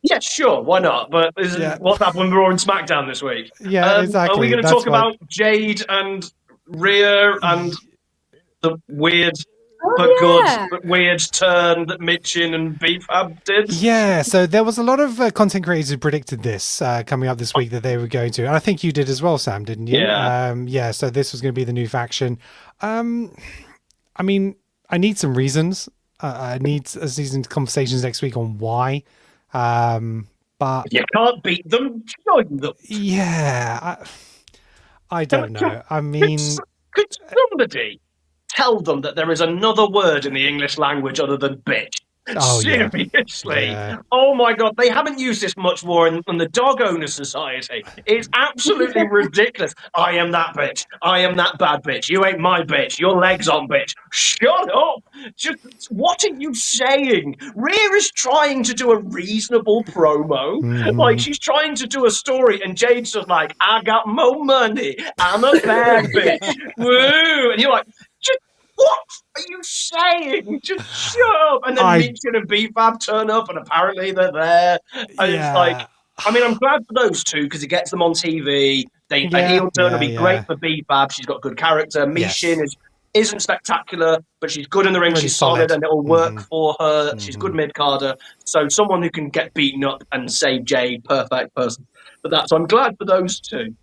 Yeah, sure, why not? But what's happened with Raw and SmackDown this week? Yeah, exactly. Are we going to talk about Jade and Rhea and the weird but weird turn that Mitchin and B-Fab did? Yeah, so there was a lot of content creators who predicted this coming up this week that they were going to. And I think you did as well, Sam, didn't you? Yeah. So this was going to be the new faction. I mean, I need some reasons. I need some conversations next week on why. But you can't beat them, join them. Yeah, I don't know. I mean, could somebody tell them that there is another word in the English language other than bitch? Oh, seriously. Yeah. Oh my god, they haven't used this much more in the Dog Owner Society. It's absolutely ridiculous. I am that bitch. I am that bad bitch. You ain't my bitch. Your leg's on, bitch. Shut up. Just what are you saying? Rhea is trying to do a reasonable promo. Like, she's trying to do a story, and Jade's just like, I got more money. I'm a bad bitch. Woo. And you're like, what are you saying? Just shut up. And then Mitchin and B-Fab turn up, and apparently they're there. And it's like, I mean, I'm glad for those two because it gets them on TV. A heel turn will be great for B-Fab. She's got good character. Mitchin isn't spectacular, but she's good in the ring. Really she's solid, and it'll work for her. She's good mid-carder. So someone who can get beaten up and save Jade, perfect person for that. So I'm glad for those two.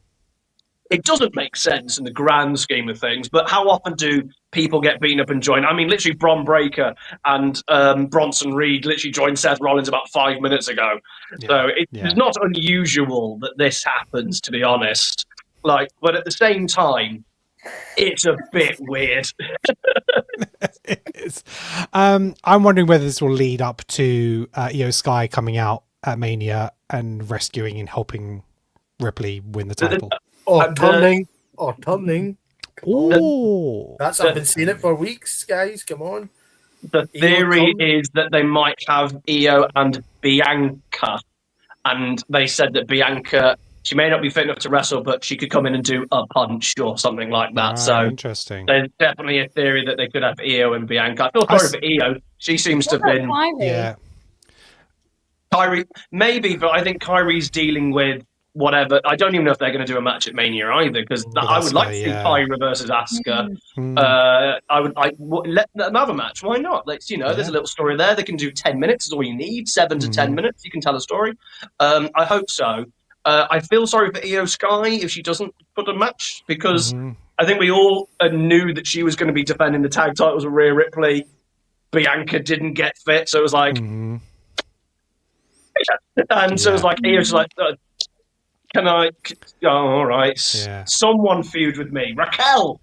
It doesn't make sense in the grand scheme of things, but how often do people get beaten up and join? I mean, literally, Bron Breakker and Bronson Reed literally joined Seth Rollins about 5 minutes ago. Yeah. So it's not unusual that this happens, to be honest. Like, but at the same time, it's a bit weird. It is. I'm wondering whether this will lead up to Io Sky coming out at Mania and rescuing and helping Ripley win the title. Or turning. Oh, I've been seeing it for weeks, guys. Come on. The theory is that they might have Io and Bianca, and they said that Bianca, she may not be fit enough to wrestle, but she could come in and do a punch or something like that. So interesting. There's definitely a theory that they could have Io and Bianca. I feel sorry for Io. She seems to have been. Yeah. Kyrie, maybe, but I think Kyrie's dealing with whatever. I don't even know if they're going to do a match at Mania either, because I would like to see Kyrie versus Asuka. Let them have a match. Why not? There's a little story there. They can do 10 minutes is all you need. 7 to 10 minutes. You can tell a story. I hope so. I feel sorry for Io Sky if she doesn't put a match, because I think we all knew that she was going to be defending the tag titles with Rhea Ripley. Bianca didn't get fit, so it was like... So it was like, Io's like... Can I? Oh, all right. Yeah. Someone feud with me. Raquel.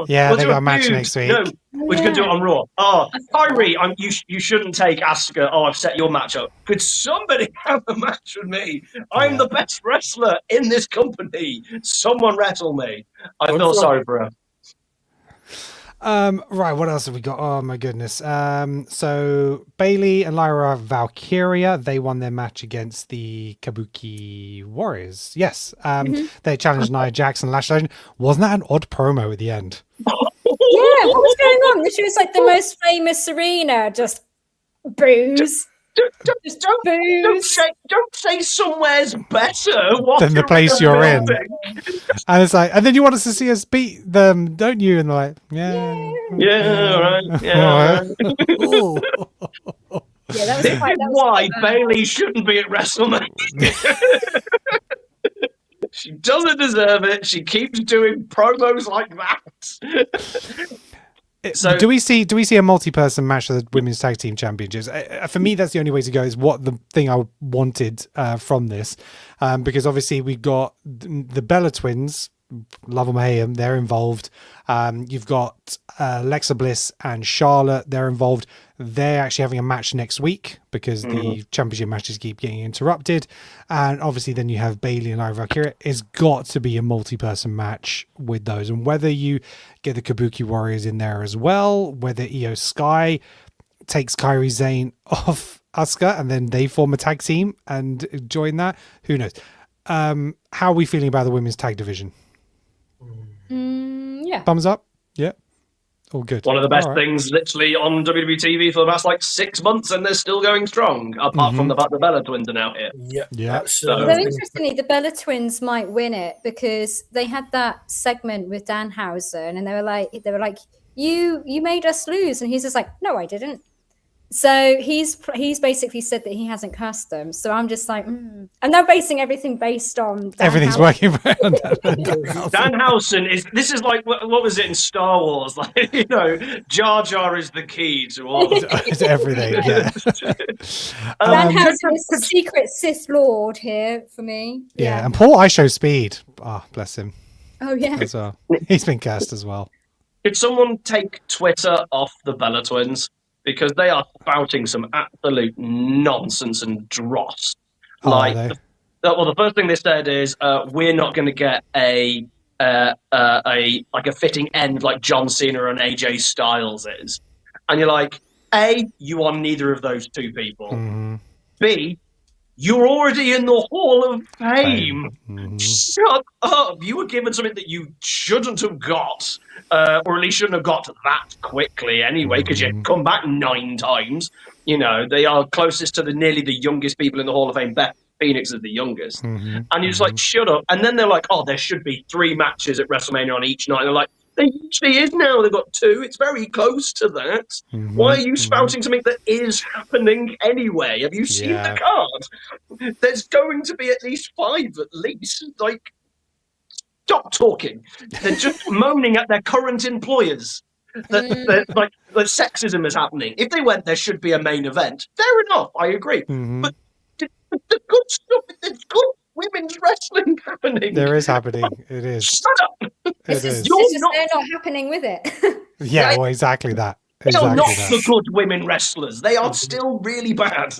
Yeah, they got a match next week. No, we're going to do it on Raw. Oh, Kyrie, you shouldn't take Asuka. Oh, I've set your match up. Could somebody have a match with me? I'm the best wrestler in this company. Someone wrestle me. I feel sorry for her. Right, what else have we got? Oh my goodness. So Bailey and Lyra Valkyria, they won their match against the Kabuki Warriors. Yes. They challenged Nia Jax and Lash Legend. Wasn't that an odd promo at the end? Yeah, what was going on? She was like the most famous Serena, just booze. Don't say somewhere's better than the place you're in. And it's like, and then you want us to see us beat them, don't you? And they're like, all right. That was quite. Why Bailey shouldn't be at WrestleMania? She doesn't deserve it. She keeps doing promos like that. So, do we see a multi-person match for the Women's Tag Team Championships? For me, that's the only way to go. Is what the thing I wanted from this, because obviously we got the Bella Twins, Love 'em, hate 'em, they're involved. You've got Alexa Bliss and Charlotte, they're involved. They're actually having a match next week because the championship matches keep getting interrupted. And obviously then you have Bailey and Lyra Valkyria. It's got to be a multi-person match with those. And whether you get the Kabuki Warriors in there as well, whether Io Sky takes Kairi Sane off Asuka and then they form a tag team and join that, who knows? How are we feeling about the women's tag division? Yeah. Thumbs up? Yeah. All good. One of the best things literally on WWE TV for the past 6 months, and they're still going strong, apart from the fact the Bella Twins are now here. Yeah. So interestingly, the Bella Twins might win it because they had that segment with Danhausen and they were like, you made us lose. And he's just like, no, I didn't. So he's basically said that he hasn't cursed them. So I'm just like, And they're basing everything based on everything's working around Danhausen. This is like what was it in Star Wars? Like, Jar Jar is the key to all to everything. Yeah. Danhausen is the secret Sith Lord here for me. Yeah, and Paul I show speed. Bless him. Oh yeah. As well. He's been cursed as well. Could someone take Twitter off the Bella Twins? Because they are spouting some absolute nonsense and dross. The first thing they said is, we're not going to get a fitting end like John Cena and AJ Styles is. And you're like, A, you are neither of those two people. B, you're already in the Hall of Fame. Shut up. You were given something that you shouldn't have got, or at least shouldn't have got that quickly anyway, because you come back 9 times. They are closest to nearly the youngest people in the Hall of Fame. Beth Phoenix is the youngest. And you're just like, shut up. And then they're like, there should be 3 matches at WrestleMania on each night. And they're like, there usually is now. They've got 2. It's very close to that. Why are you spouting something that is happening anyway? Have you seen the card? There's going to be at least 5 at least. Like, stop talking. They're just moaning at their current employers. That sexism is happening. If they went, there should be a main event. Fair enough. I agree. But the good stuff, there's good women's wrestling happening. There is happening. It is. Shut up. It's just they're not happening with it. Yeah, well, exactly that. They are not the good women wrestlers. They are still really bad.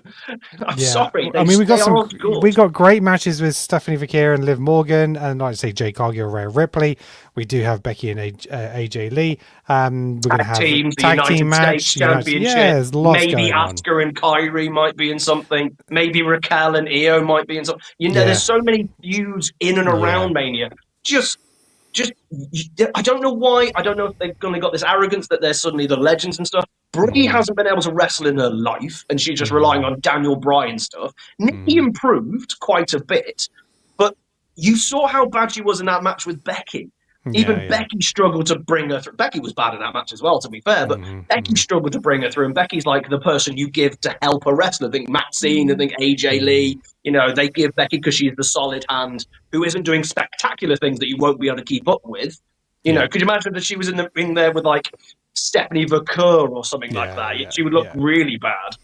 I'm sorry. We got great matches with Stephanie Vaquer and Liv Morgan, and like I say, Jade Cargill, Rhea Ripley. We do have Becky and AJ Lee. We're going to have a tag team match, States Championship. There's lots maybe going on. Asuka and Kyrie might be in something. Maybe Raquel and Io might be in something. There's so many feuds in and around Mania. I don't know why. I don't know if they've only got this arrogance that they're suddenly the legends and stuff. Brie hasn't been able to wrestle in her life, and she's just relying on Daniel Bryan stuff. Nikki improved quite a bit, you saw how bad she was in that match with Becky. Even Becky struggled to bring her through. Becky was bad in that match as well, to be fair, but Becky struggled to bring her through. And Becky's like the person you give to help a wrestler. I think Maxine, I think AJ Lee, they give Becky because she's the solid hand who isn't doing spectacular things that you won't be able to keep up with. Could you imagine that she was in the ring there with like Stephanie Vaquer or something like that? She would look really bad.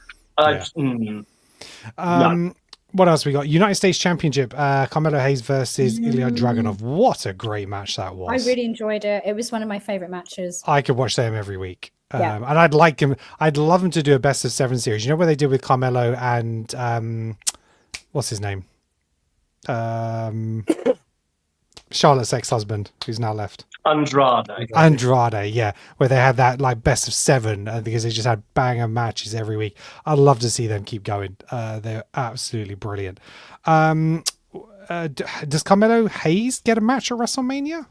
No. What else we got? United States Championship, Carmelo Hayes versus Ilya Dragunov. What a great match that was. I really enjoyed it. It was one of my favorite matches. I could watch them every week. And I'd love him to do a best of 7 series. You know what they did with Carmelo and what's his name? Charlotte's ex-husband, who's now left. Andrade, yeah, where they had that like best of 7 because they just had banger matches every week. I'd love to see them keep going. They're absolutely brilliant. Does Carmelo Hayes get a match at WrestleMania?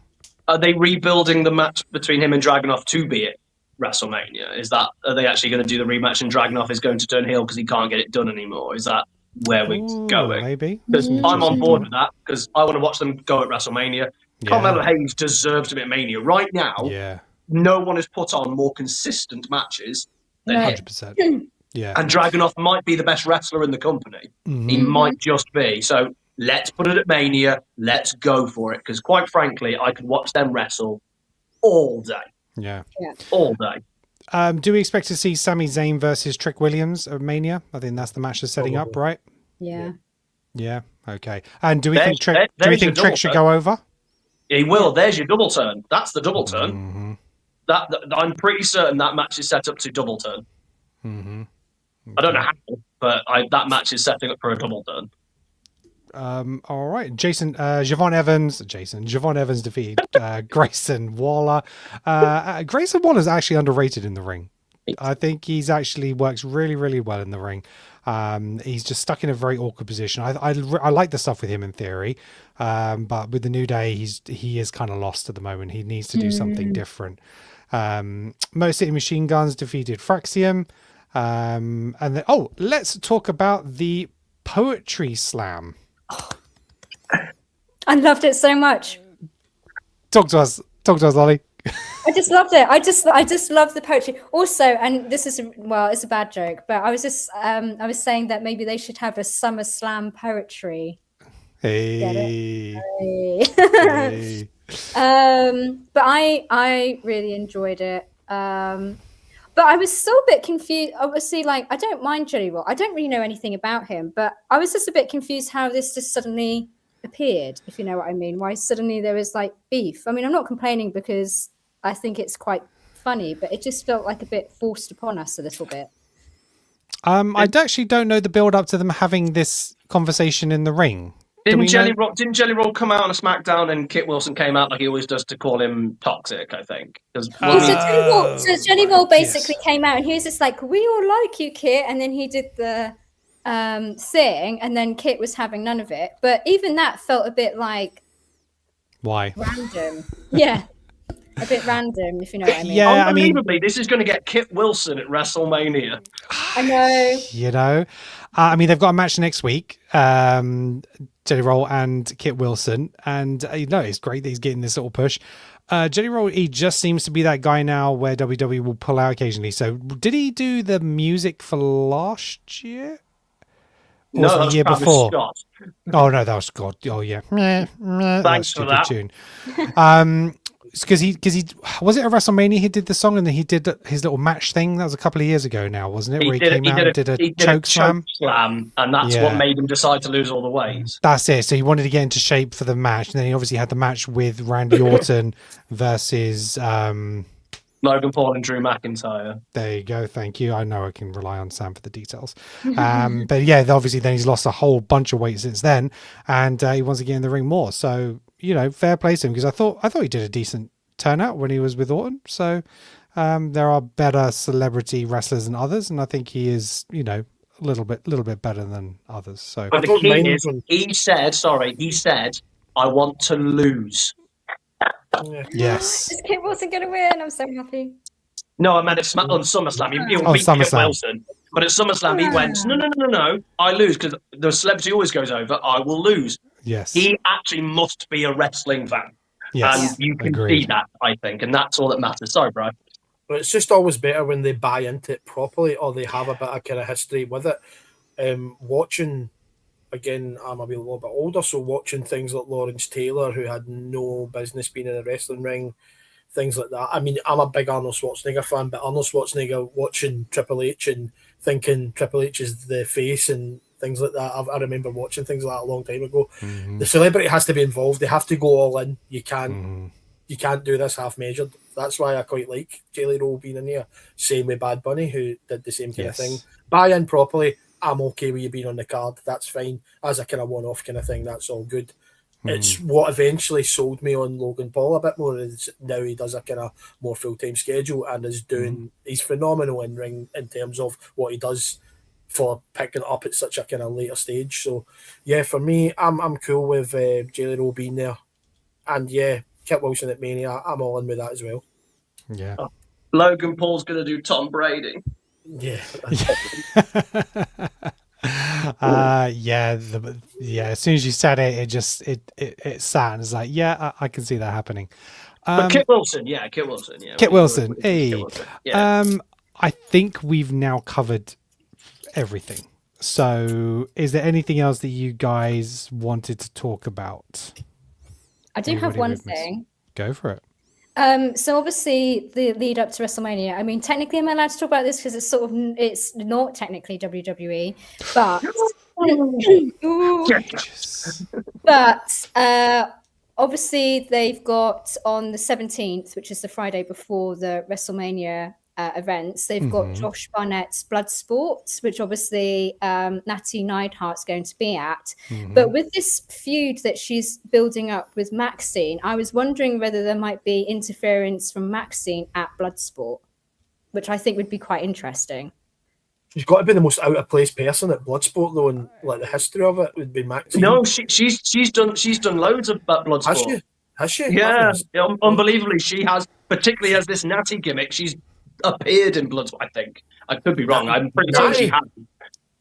Are they rebuilding the match between him and Dragunov to be at WrestleMania? Are they actually going to do the rematch and Dragunov is going to turn heel because he can't get it done anymore? Is that where we're going? Maybe. Because I'm on board with that because I want to watch them go at WrestleMania. Carmelo Hayes deserves to be at Mania. Right now, no one has put on more consistent matches than 100%. Yeah. And Dragunov might be the best wrestler in the company. He might just be. So let's put it at Mania. Let's go for it. Because quite frankly, I could watch them wrestle all day. Yeah. All day. Do we expect to see Sami Zayn versus Trick Williams at Mania? I think that's the match they're setting up, right? Yeah. Yeah. Okay. And do we think Trick should go over? He will. There's your double turn. That's the double turn. That I'm pretty certain that match is set up to double turn. Okay. I don't know how, but that match is setting up for a double turn. All right. Javon Evans defeated Grayson Waller. Grayson Waller is actually underrated in the ring. I think he's actually works really, really well in the ring. He's just stuck in a very awkward position. I like the stuff with him in theory, but with the New Day, he is kind of lost at the moment. He needs to do something different. Motor City Machine Guns defeated Fraxium, and then let's talk about the Poetry Slam. I loved it so much. Talk to us, Lolly. I just loved it. I just love the poetry. Also, and this is it's a bad joke, but I was just I was saying that maybe they should have a SummerSlam poetry. Hey. Hey. But I really enjoyed it. But I was still a bit confused. Obviously, like I don't mind Jelly Roll. I don't really know anything about him, but I was just a bit confused how this just suddenly appeared, if you know what I mean. Why suddenly there was like beef. I mean, I'm not complaining because I think it's quite funny, but it just felt like a bit forced upon us a little bit. I actually don't know the build up to them having this conversation in the ring. Didn't Jelly Roll come out on a SmackDown and Kit Wilson came out like he always does to call him toxic, I think. So Jelly Roll basically came out and he was just like, we all like you, Kit. And then he did the thing and then Kit was having none of it. But even that felt a bit like... Why? Random. Yeah. A bit random, if you know what I mean. Yeah, unbelievably, this is going to get Kit Wilson at WrestleMania. I know. You know, they've got a match next week, Jelly Roll and Kit Wilson, and it's great that he's getting this little push. Jelly Roll, he just seems to be that guy now where WWE will pull out occasionally. So, did he do the music for last year? Or no, that was the year before. Scott. Oh no, that was Scott. Oh yeah. Thanks for that. Tune. Because he was it at WrestleMania he did the song and then he did his little match thing. That was a couple of years ago now, wasn't it? Where he came out and did a choke slam, and that's what made him decide to lose all the weight. That's it. So he wanted to get into shape for the match, and then he obviously had the match with Randy Orton versus Logan Paul and Drew McIntyre. There you go. Thank you. I know I can rely on Sam for the details. But yeah, obviously then he's lost a whole bunch of weight since then, and he wants to get in the ring more. So fair play to him because I thought he did a decent turnout when he was with Orton. So there are better celebrity wrestlers than others, and I think he is a little bit better than others. So, but the key is, he said, I want to lose. Yes. This kid wasn't going to win. I'm so happy. No, I meant it on SummerSlam. He beat Kit Wilson. But at SummerSlam, he went, no, I lose because the celebrity always goes over. I will lose. Yes. He actually must be a wrestling fan. Yes. And you can Agreed. see that, I think, and that's all that matters. Sorry, Brian. But it's just always better when they buy into it properly, or they have a bit of kind of history with it. Watching, again, I'm a little bit older, so watching things like Lawrence Taylor, who had no business being in a wrestling ring, things like that. I mean, I'm a big Arnold Schwarzenegger fan, but Arnold Schwarzenegger watching Triple H and thinking Triple H is the face and things like that. I remember watching things like that a long time ago. Mhm. The celebrity has to be involved. They have to go all in. You can't Mhm. you can't do this half measured. That's why I quite like Jelly Roll being in here. Same with Bad Bunny, who did the same kind of thing. Yes. Buy in properly. I'm okay with you being on the card. That's fine. As a kind of one-off kind of thing, that's all good. It's what eventually sold me on Logan Paul a bit more. Is now he does a kind of more full-time schedule and is doing. He's phenomenal in ring in terms of what he does for picking it up at such a kind of later stage. So yeah, for me, I'm cool with Jelly Roll being there, and yeah, Kit Wilson at Mania. I'm all in with that as well. Yeah. Logan Paul's going to do Tom Brady. Yeah. Yeah. As soon as you said it, it sat and it's like, yeah, I can see that happening. But Kit Wilson, yeah. Kit Wilson, hey. Kit Wilson, yeah. I think we've now covered everything. So, is there anything else that you guys wanted to talk about? I do have one thing. Go for it. So obviously the lead up to WrestleMania. I mean, technically, am I allowed to talk about this because it's not technically WWE, but obviously they've got on the 17th, which is the Friday before the WrestleMania events. They've got Josh Barnett's Bloodsport, which obviously Natty Neidhart's going to be at. But with this feud that she's building up with Maxine, I was wondering whether there might be interference from Maxine at Bloodsport, which I think would be quite interesting. She's got to be the most out of place person at Bloodsport, though, and like the history of it would be Maxine. No, she's done loads of Bloodsport. Has she? Yeah, unbelievably, she has. Particularly as this Natty gimmick, she's appeared in Bloodsport. I think I could be wrong. I'm pretty sure she has.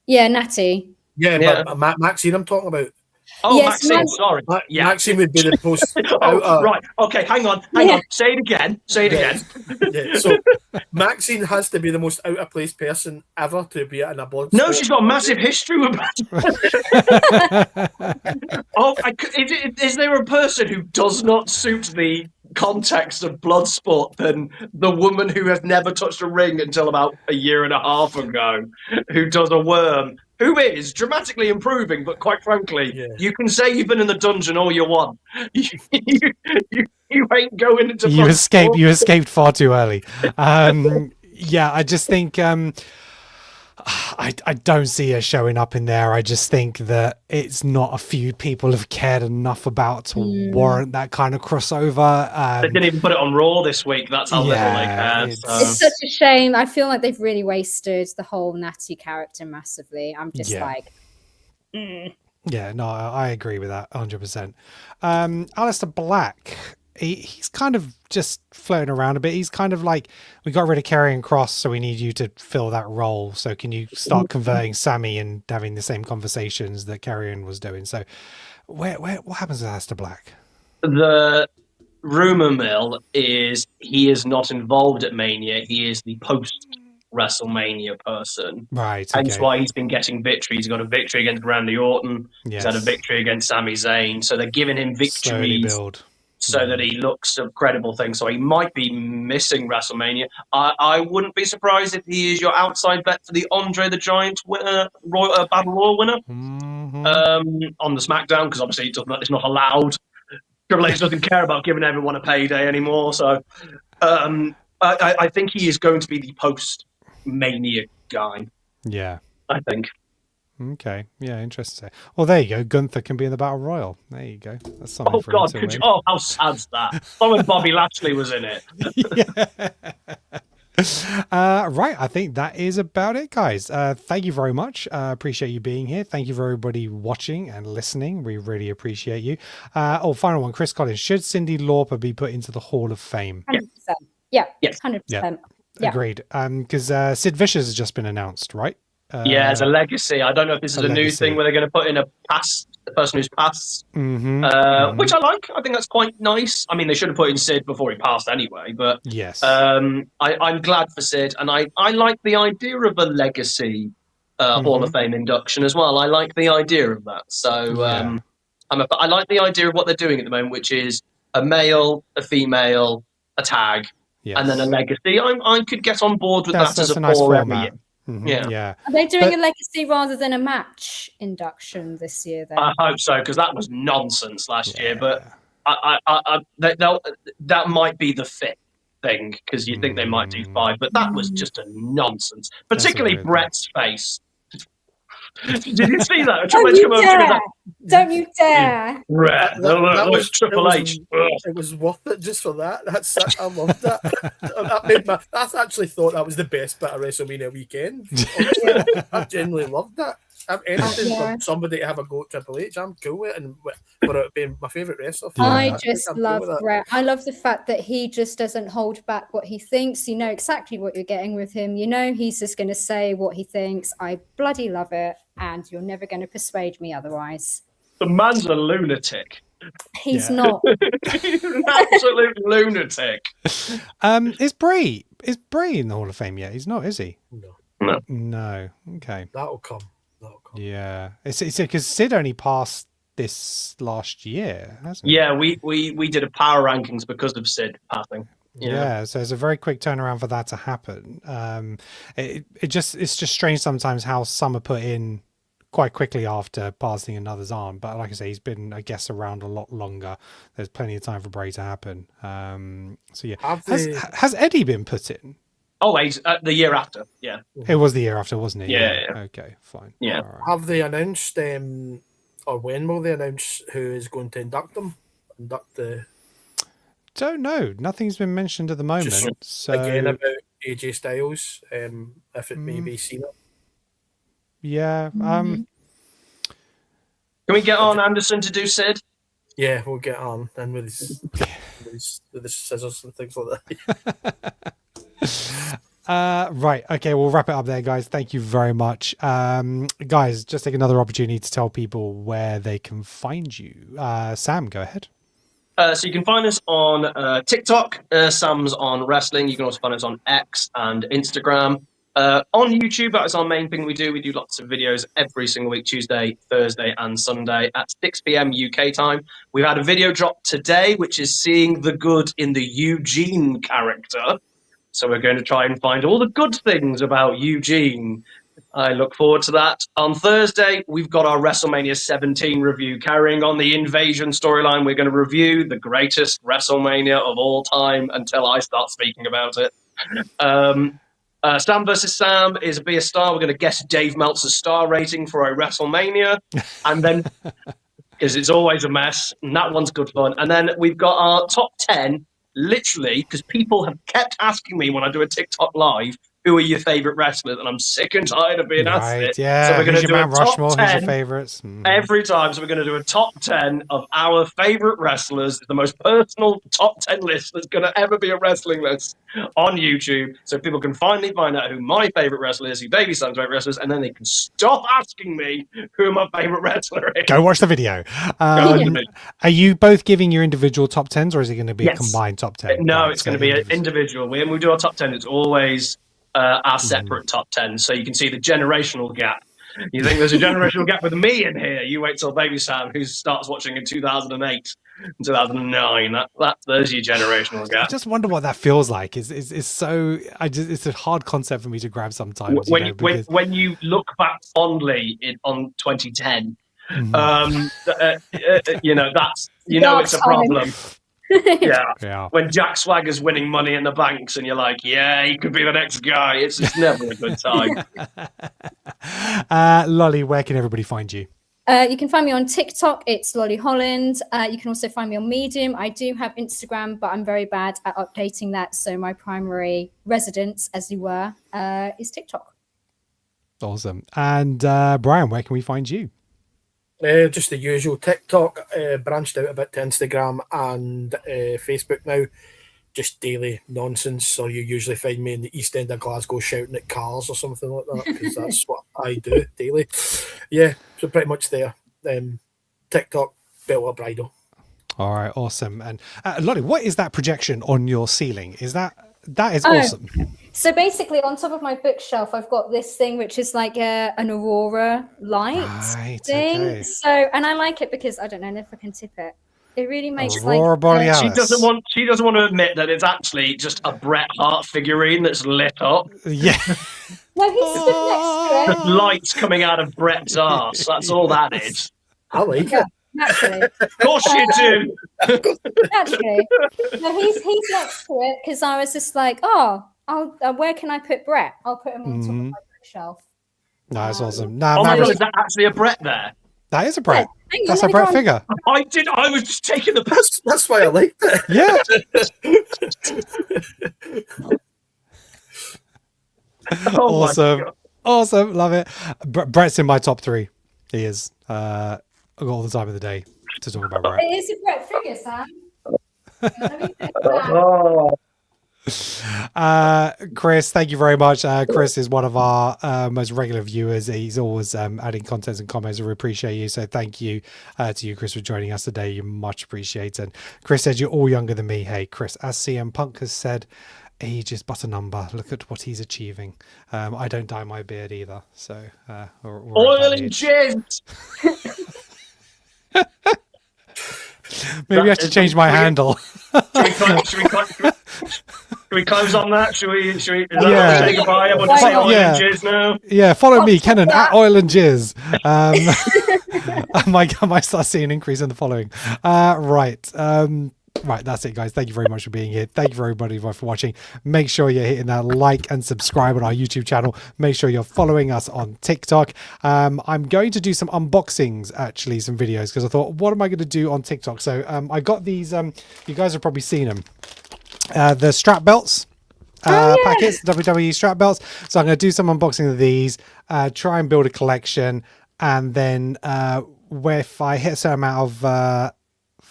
Yeah, Natty. Yeah, but Maxine, I'm talking about. Oh, yes, Maxine, sorry. Yeah. Maxine would be the post. Right. Okay, hang on. Say it again. Yeah, so Maxine has to be the most out of place person ever to be in a Bloodsport. No, she's got a massive history with is there a person who does not suit the context of Bloodsport than the woman who has never touched a ring until about a year and a half ago, who does a worm, who is dramatically improving, but quite frankly, you can say you've been in the dungeon all you want. You ain't going into Bloodsport. You escaped far too early. Yeah, I just think I don't see her showing up in there. I just think that it's not a feud people have cared enough about to warrant that kind of crossover. They didn't even put it on Raw this week. That's how little they care. It's such a shame. I feel like they've really wasted the whole Natty character massively. I'm just Yeah, no, I agree with that 100%. Aleister Black, he's kind of just floating around a bit. He's kind of like, we got rid of Karrion Kross, so we need you to fill that role. So can you start converting Sammy and having the same conversations that Karrion was doing? So what happens with Aleister Black? The rumor mill is he is not involved at Mania. He is the post-WrestleMania person. Right. Hence why he's been getting victory. He's got a victory against Randy Orton. Yes. He's had a victory against Sami Zayn. So they're giving him victories so that he looks a credible thing. So he might be missing WrestleMania. I wouldn't be surprised if he is your outside bet for the Andre the Giant winner, Battle Royal winner on the SmackDown, because obviously it's not allowed. Triple H doesn't care about giving everyone a payday anymore. So I think he is going to be the post-Mania guy. Yeah. I think. Okay, yeah, interesting. Well, there you go. Gunther can be in the Battle Royal. There you go. That's something. Oh God! How sad's that? When Bobby Lashley was in it. Right, I think that is about it, guys. Thank you very much. Appreciate you being here. Thank you for everybody watching and listening. We really appreciate you. Final one, Chris Collins. Should Cyndi Lauper be put into the Hall of Fame? 100%. Yeah. Yes. 100%. Yeah. Agreed. Because Sid Vicious has just been announced, right? Yeah, as a legacy. I don't know if this is a new thing where they're going to put in a past the person who's passed, Mm-hmm. which I like. I think that's quite nice. I mean, they should have put in Sid before he passed anyway, but Yes. I'm glad for Sid, and I like the idea of a legacy Hall of Fame induction as well. I like the idea of that. So Yeah. I like the idea of what they're doing at the moment, which is a male, a female, a tag, Yes. and then a legacy. I could get on board with that as a nice four every format. year. Yeah. Are they doing a legacy rather than a match induction this year? Then I hope so, because that was nonsense last year. But that might be the fifth thing, because you think they might do 5, but that was just a nonsense. Particularly Brett's face. Did you see that? Don't you dare! Brett, that was Triple H. It was worth it just for that. I loved that. I actually thought that was the best bit of WrestleMania weekend. I genuinely loved that. Anything for somebody to have a go at Triple H, I'm cool with it, and for it being my favourite wrestler. I just love Brett. I love the fact that he just doesn't hold back what he thinks. You know exactly what you're getting with him. You know he's just going to say what he thinks. I bloody love it, and you're never going to persuade me otherwise. The man's a lunatic. He's not. He's an absolute lunatic. Is Bray in the Hall of Fame yet? He's not, is he? No. Okay. That'll come. Yeah, it's because Sid only passed this last year, hasn't he? Yeah, we did a power rankings because of Sid passing. Yeah, so it's a very quick turnaround for that to happen. It's just strange sometimes how some are put in quite quickly after passing and others aren't. But like I say, he's been, I guess, around a lot longer. There's plenty of time for Bray to happen. So yeah, has Eddie been put in? Oh, he's the year after. Yeah, it was the year after, wasn't it? Yeah. Okay, fine. Yeah. Right. Have they announced, or when will they announce who is going to induct them? Don't know. Nothing's been mentioned at the moment. So again about AJ Styles, if it may be Cena. Yeah. Can we get on Anderson to do Sid? Yeah, we'll get on and with his scissors and things like that. Right. Okay, we'll wrap it up there, guys. Thank you very much. Guys, just take another opportunity to tell people where they can find you. Sam, go ahead. So you can find us on TikTok. Sam's on wrestling. You can also find us on X and Instagram. On YouTube, that is our main thing we do. We do lots of videos every single week, Tuesday, Thursday, and Sunday at 6 p.m. UK time. We've had a video drop today, which is seeing the good in the Eugene character. So we're going to try and find all the good things about Eugene. I look forward to that. On Thursday, we've got our WrestleMania 17 review. Carrying on the Invasion storyline, we're going to review the greatest WrestleMania of all time until I start speaking about it. Sam vs. Sam is Be a Star. We're going to guess Dave Meltzer's star rating for a WrestleMania. And then, because it's always a mess, and that one's good fun. And then we've got our top 10. Literally, because people have kept asking me when I do a TikTok live, who are your favourite wrestlers? And I'm sick and tired of being asked it. Yeah, so we're going to do a top 10 who's your favourites? every time. So we're going to do a top 10 of our favourite wrestlers. The most personal top 10 list that's going to ever be a wrestling list on YouTube. So people can finally find out who my favourite wrestler is, who Baby Sam's favourite wrestler is, and then they can stop asking me who my favourite wrestler is. Go watch the video. Are you both giving your individual top 10s, or is it going to be a combined top 10? No, it's going to be an individual. When we do our top 10, it's always our separate top 10. So you can see the generational gap. You think there's a generational gap with me in here? You wait till Baby Sam, who starts watching in 2008 and 2009. There's your generational gap. I just wonder what that feels like. It's so. It's a hard concept for me to grab sometimes. When you look back fondly on 2010, it's a problem. Yeah. When Jack Swagger's winning Money in the Banks and you're like, yeah, he could be the next guy. It's just never a good time. Lolly, where can everybody find you? You can find me on TikTok. It's Lolly Holland. You can also find me on Medium. I do have Instagram, but I'm very bad at updating that. So my primary residence, as you were, is TikTok. Awesome. And Brian, where can we find you? Just the usual TikTok, branched out a bit to Instagram and Facebook now. Just daily nonsense. So you usually find me in the East End of Glasgow shouting at cars or something like that, because that's what I do daily. Yeah, so pretty much there. TikTok, Built Up Bridal. All right, awesome. And Lottie, what is that projection on your ceiling? That is awesome. So basically, on top of my bookshelf, I've got this thing which is like an aurora light thing. Okay. So, and I like it because I don't know if I can tip it. It really makes Aurora Borealis. She doesn't want to admit that it's actually just a Bret Hart figurine that's lit up. Yeah. No, he's stood next to it. There's lights coming out of Bret's arse. That's all that is. I like it. Naturally. Of course you do. Naturally. No, he's next to it because I was just like, oh, where can I put Bret? I'll put him on top of my bookshelf. No, that's awesome. Oh my Maris, God, is that actually a Bret there? That is a Bret. Hang on, That's let a me go Bret on. figure. I was just taking the That's why I liked it. Yeah. Oh my Awesome. God. Awesome. Love it. Bret's in my top 3. He is. I've got all the time of the day to talk about Bret. It is a Bret figure, Sam. Let me put it back. Oh. Chris, thank you very much. Chris is one of our most regular viewers. He's always adding contents and comments. We appreciate you. So thank you to you, Chris, for joining us today. You much appreciated. Chris said you're all younger than me. Hey, Chris, as CM Punk has said, age is but a number. Look at what he's achieving. I don't dye my beard either. So we're Oil and jizz. maybe I should change my handle. Should we close on that? Should we is that Yeah. say goodbye? I want to say oil Yeah. and jizz now. Yeah, follow me, Kenan, at Oil and Jizz. I might start seeing an increase in the following. Right, that's it, guys. Thank you very much for being here. Thank you for everybody for watching. Make sure you're hitting that like and subscribe on our YouTube channel. Make sure you're following us on TikTok. I'm going to do some unboxings, actually, some videos, because I thought, what am I going to do on TikTok? So I got these, you guys have probably seen them. The strap belts. Packets, WWE strap belts. So I'm going to do some unboxing of these, try and build a collection, and then if I hit a certain amount of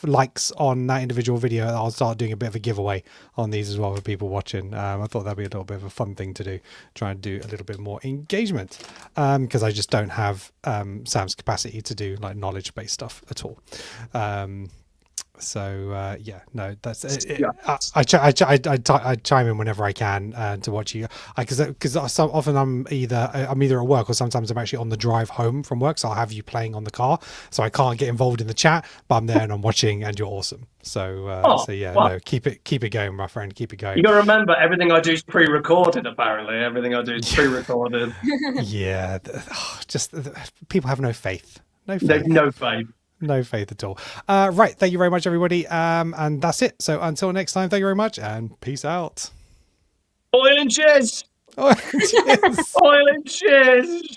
likes on that individual video, I'll start doing a bit of a giveaway on these as well for people watching. I thought that'd be a little bit of a fun thing to do, try and do a little bit more engagement, because I just don't have Sam's capacity to do like knowledge-based stuff at all. Yeah, no, that's it. I chime in whenever I can to watch you, because so often I'm either at work, or sometimes I'm actually on the drive home from work, so I'll have you playing on the car, so I can't get involved in the chat, but I'm there and I'm watching, and you're awesome. So no, keep it going, my friend, keep it going. You got to remember, everything I do is pre-recorded. Apparently, everything I do is pre-recorded. Yeah, just people have no faith. No faith. No faith at all. Right. Thank you very much, everybody. And that's it. So until next time, thank you very much and peace out. Oil and jizz. Oh, cheers. Oil and jizz.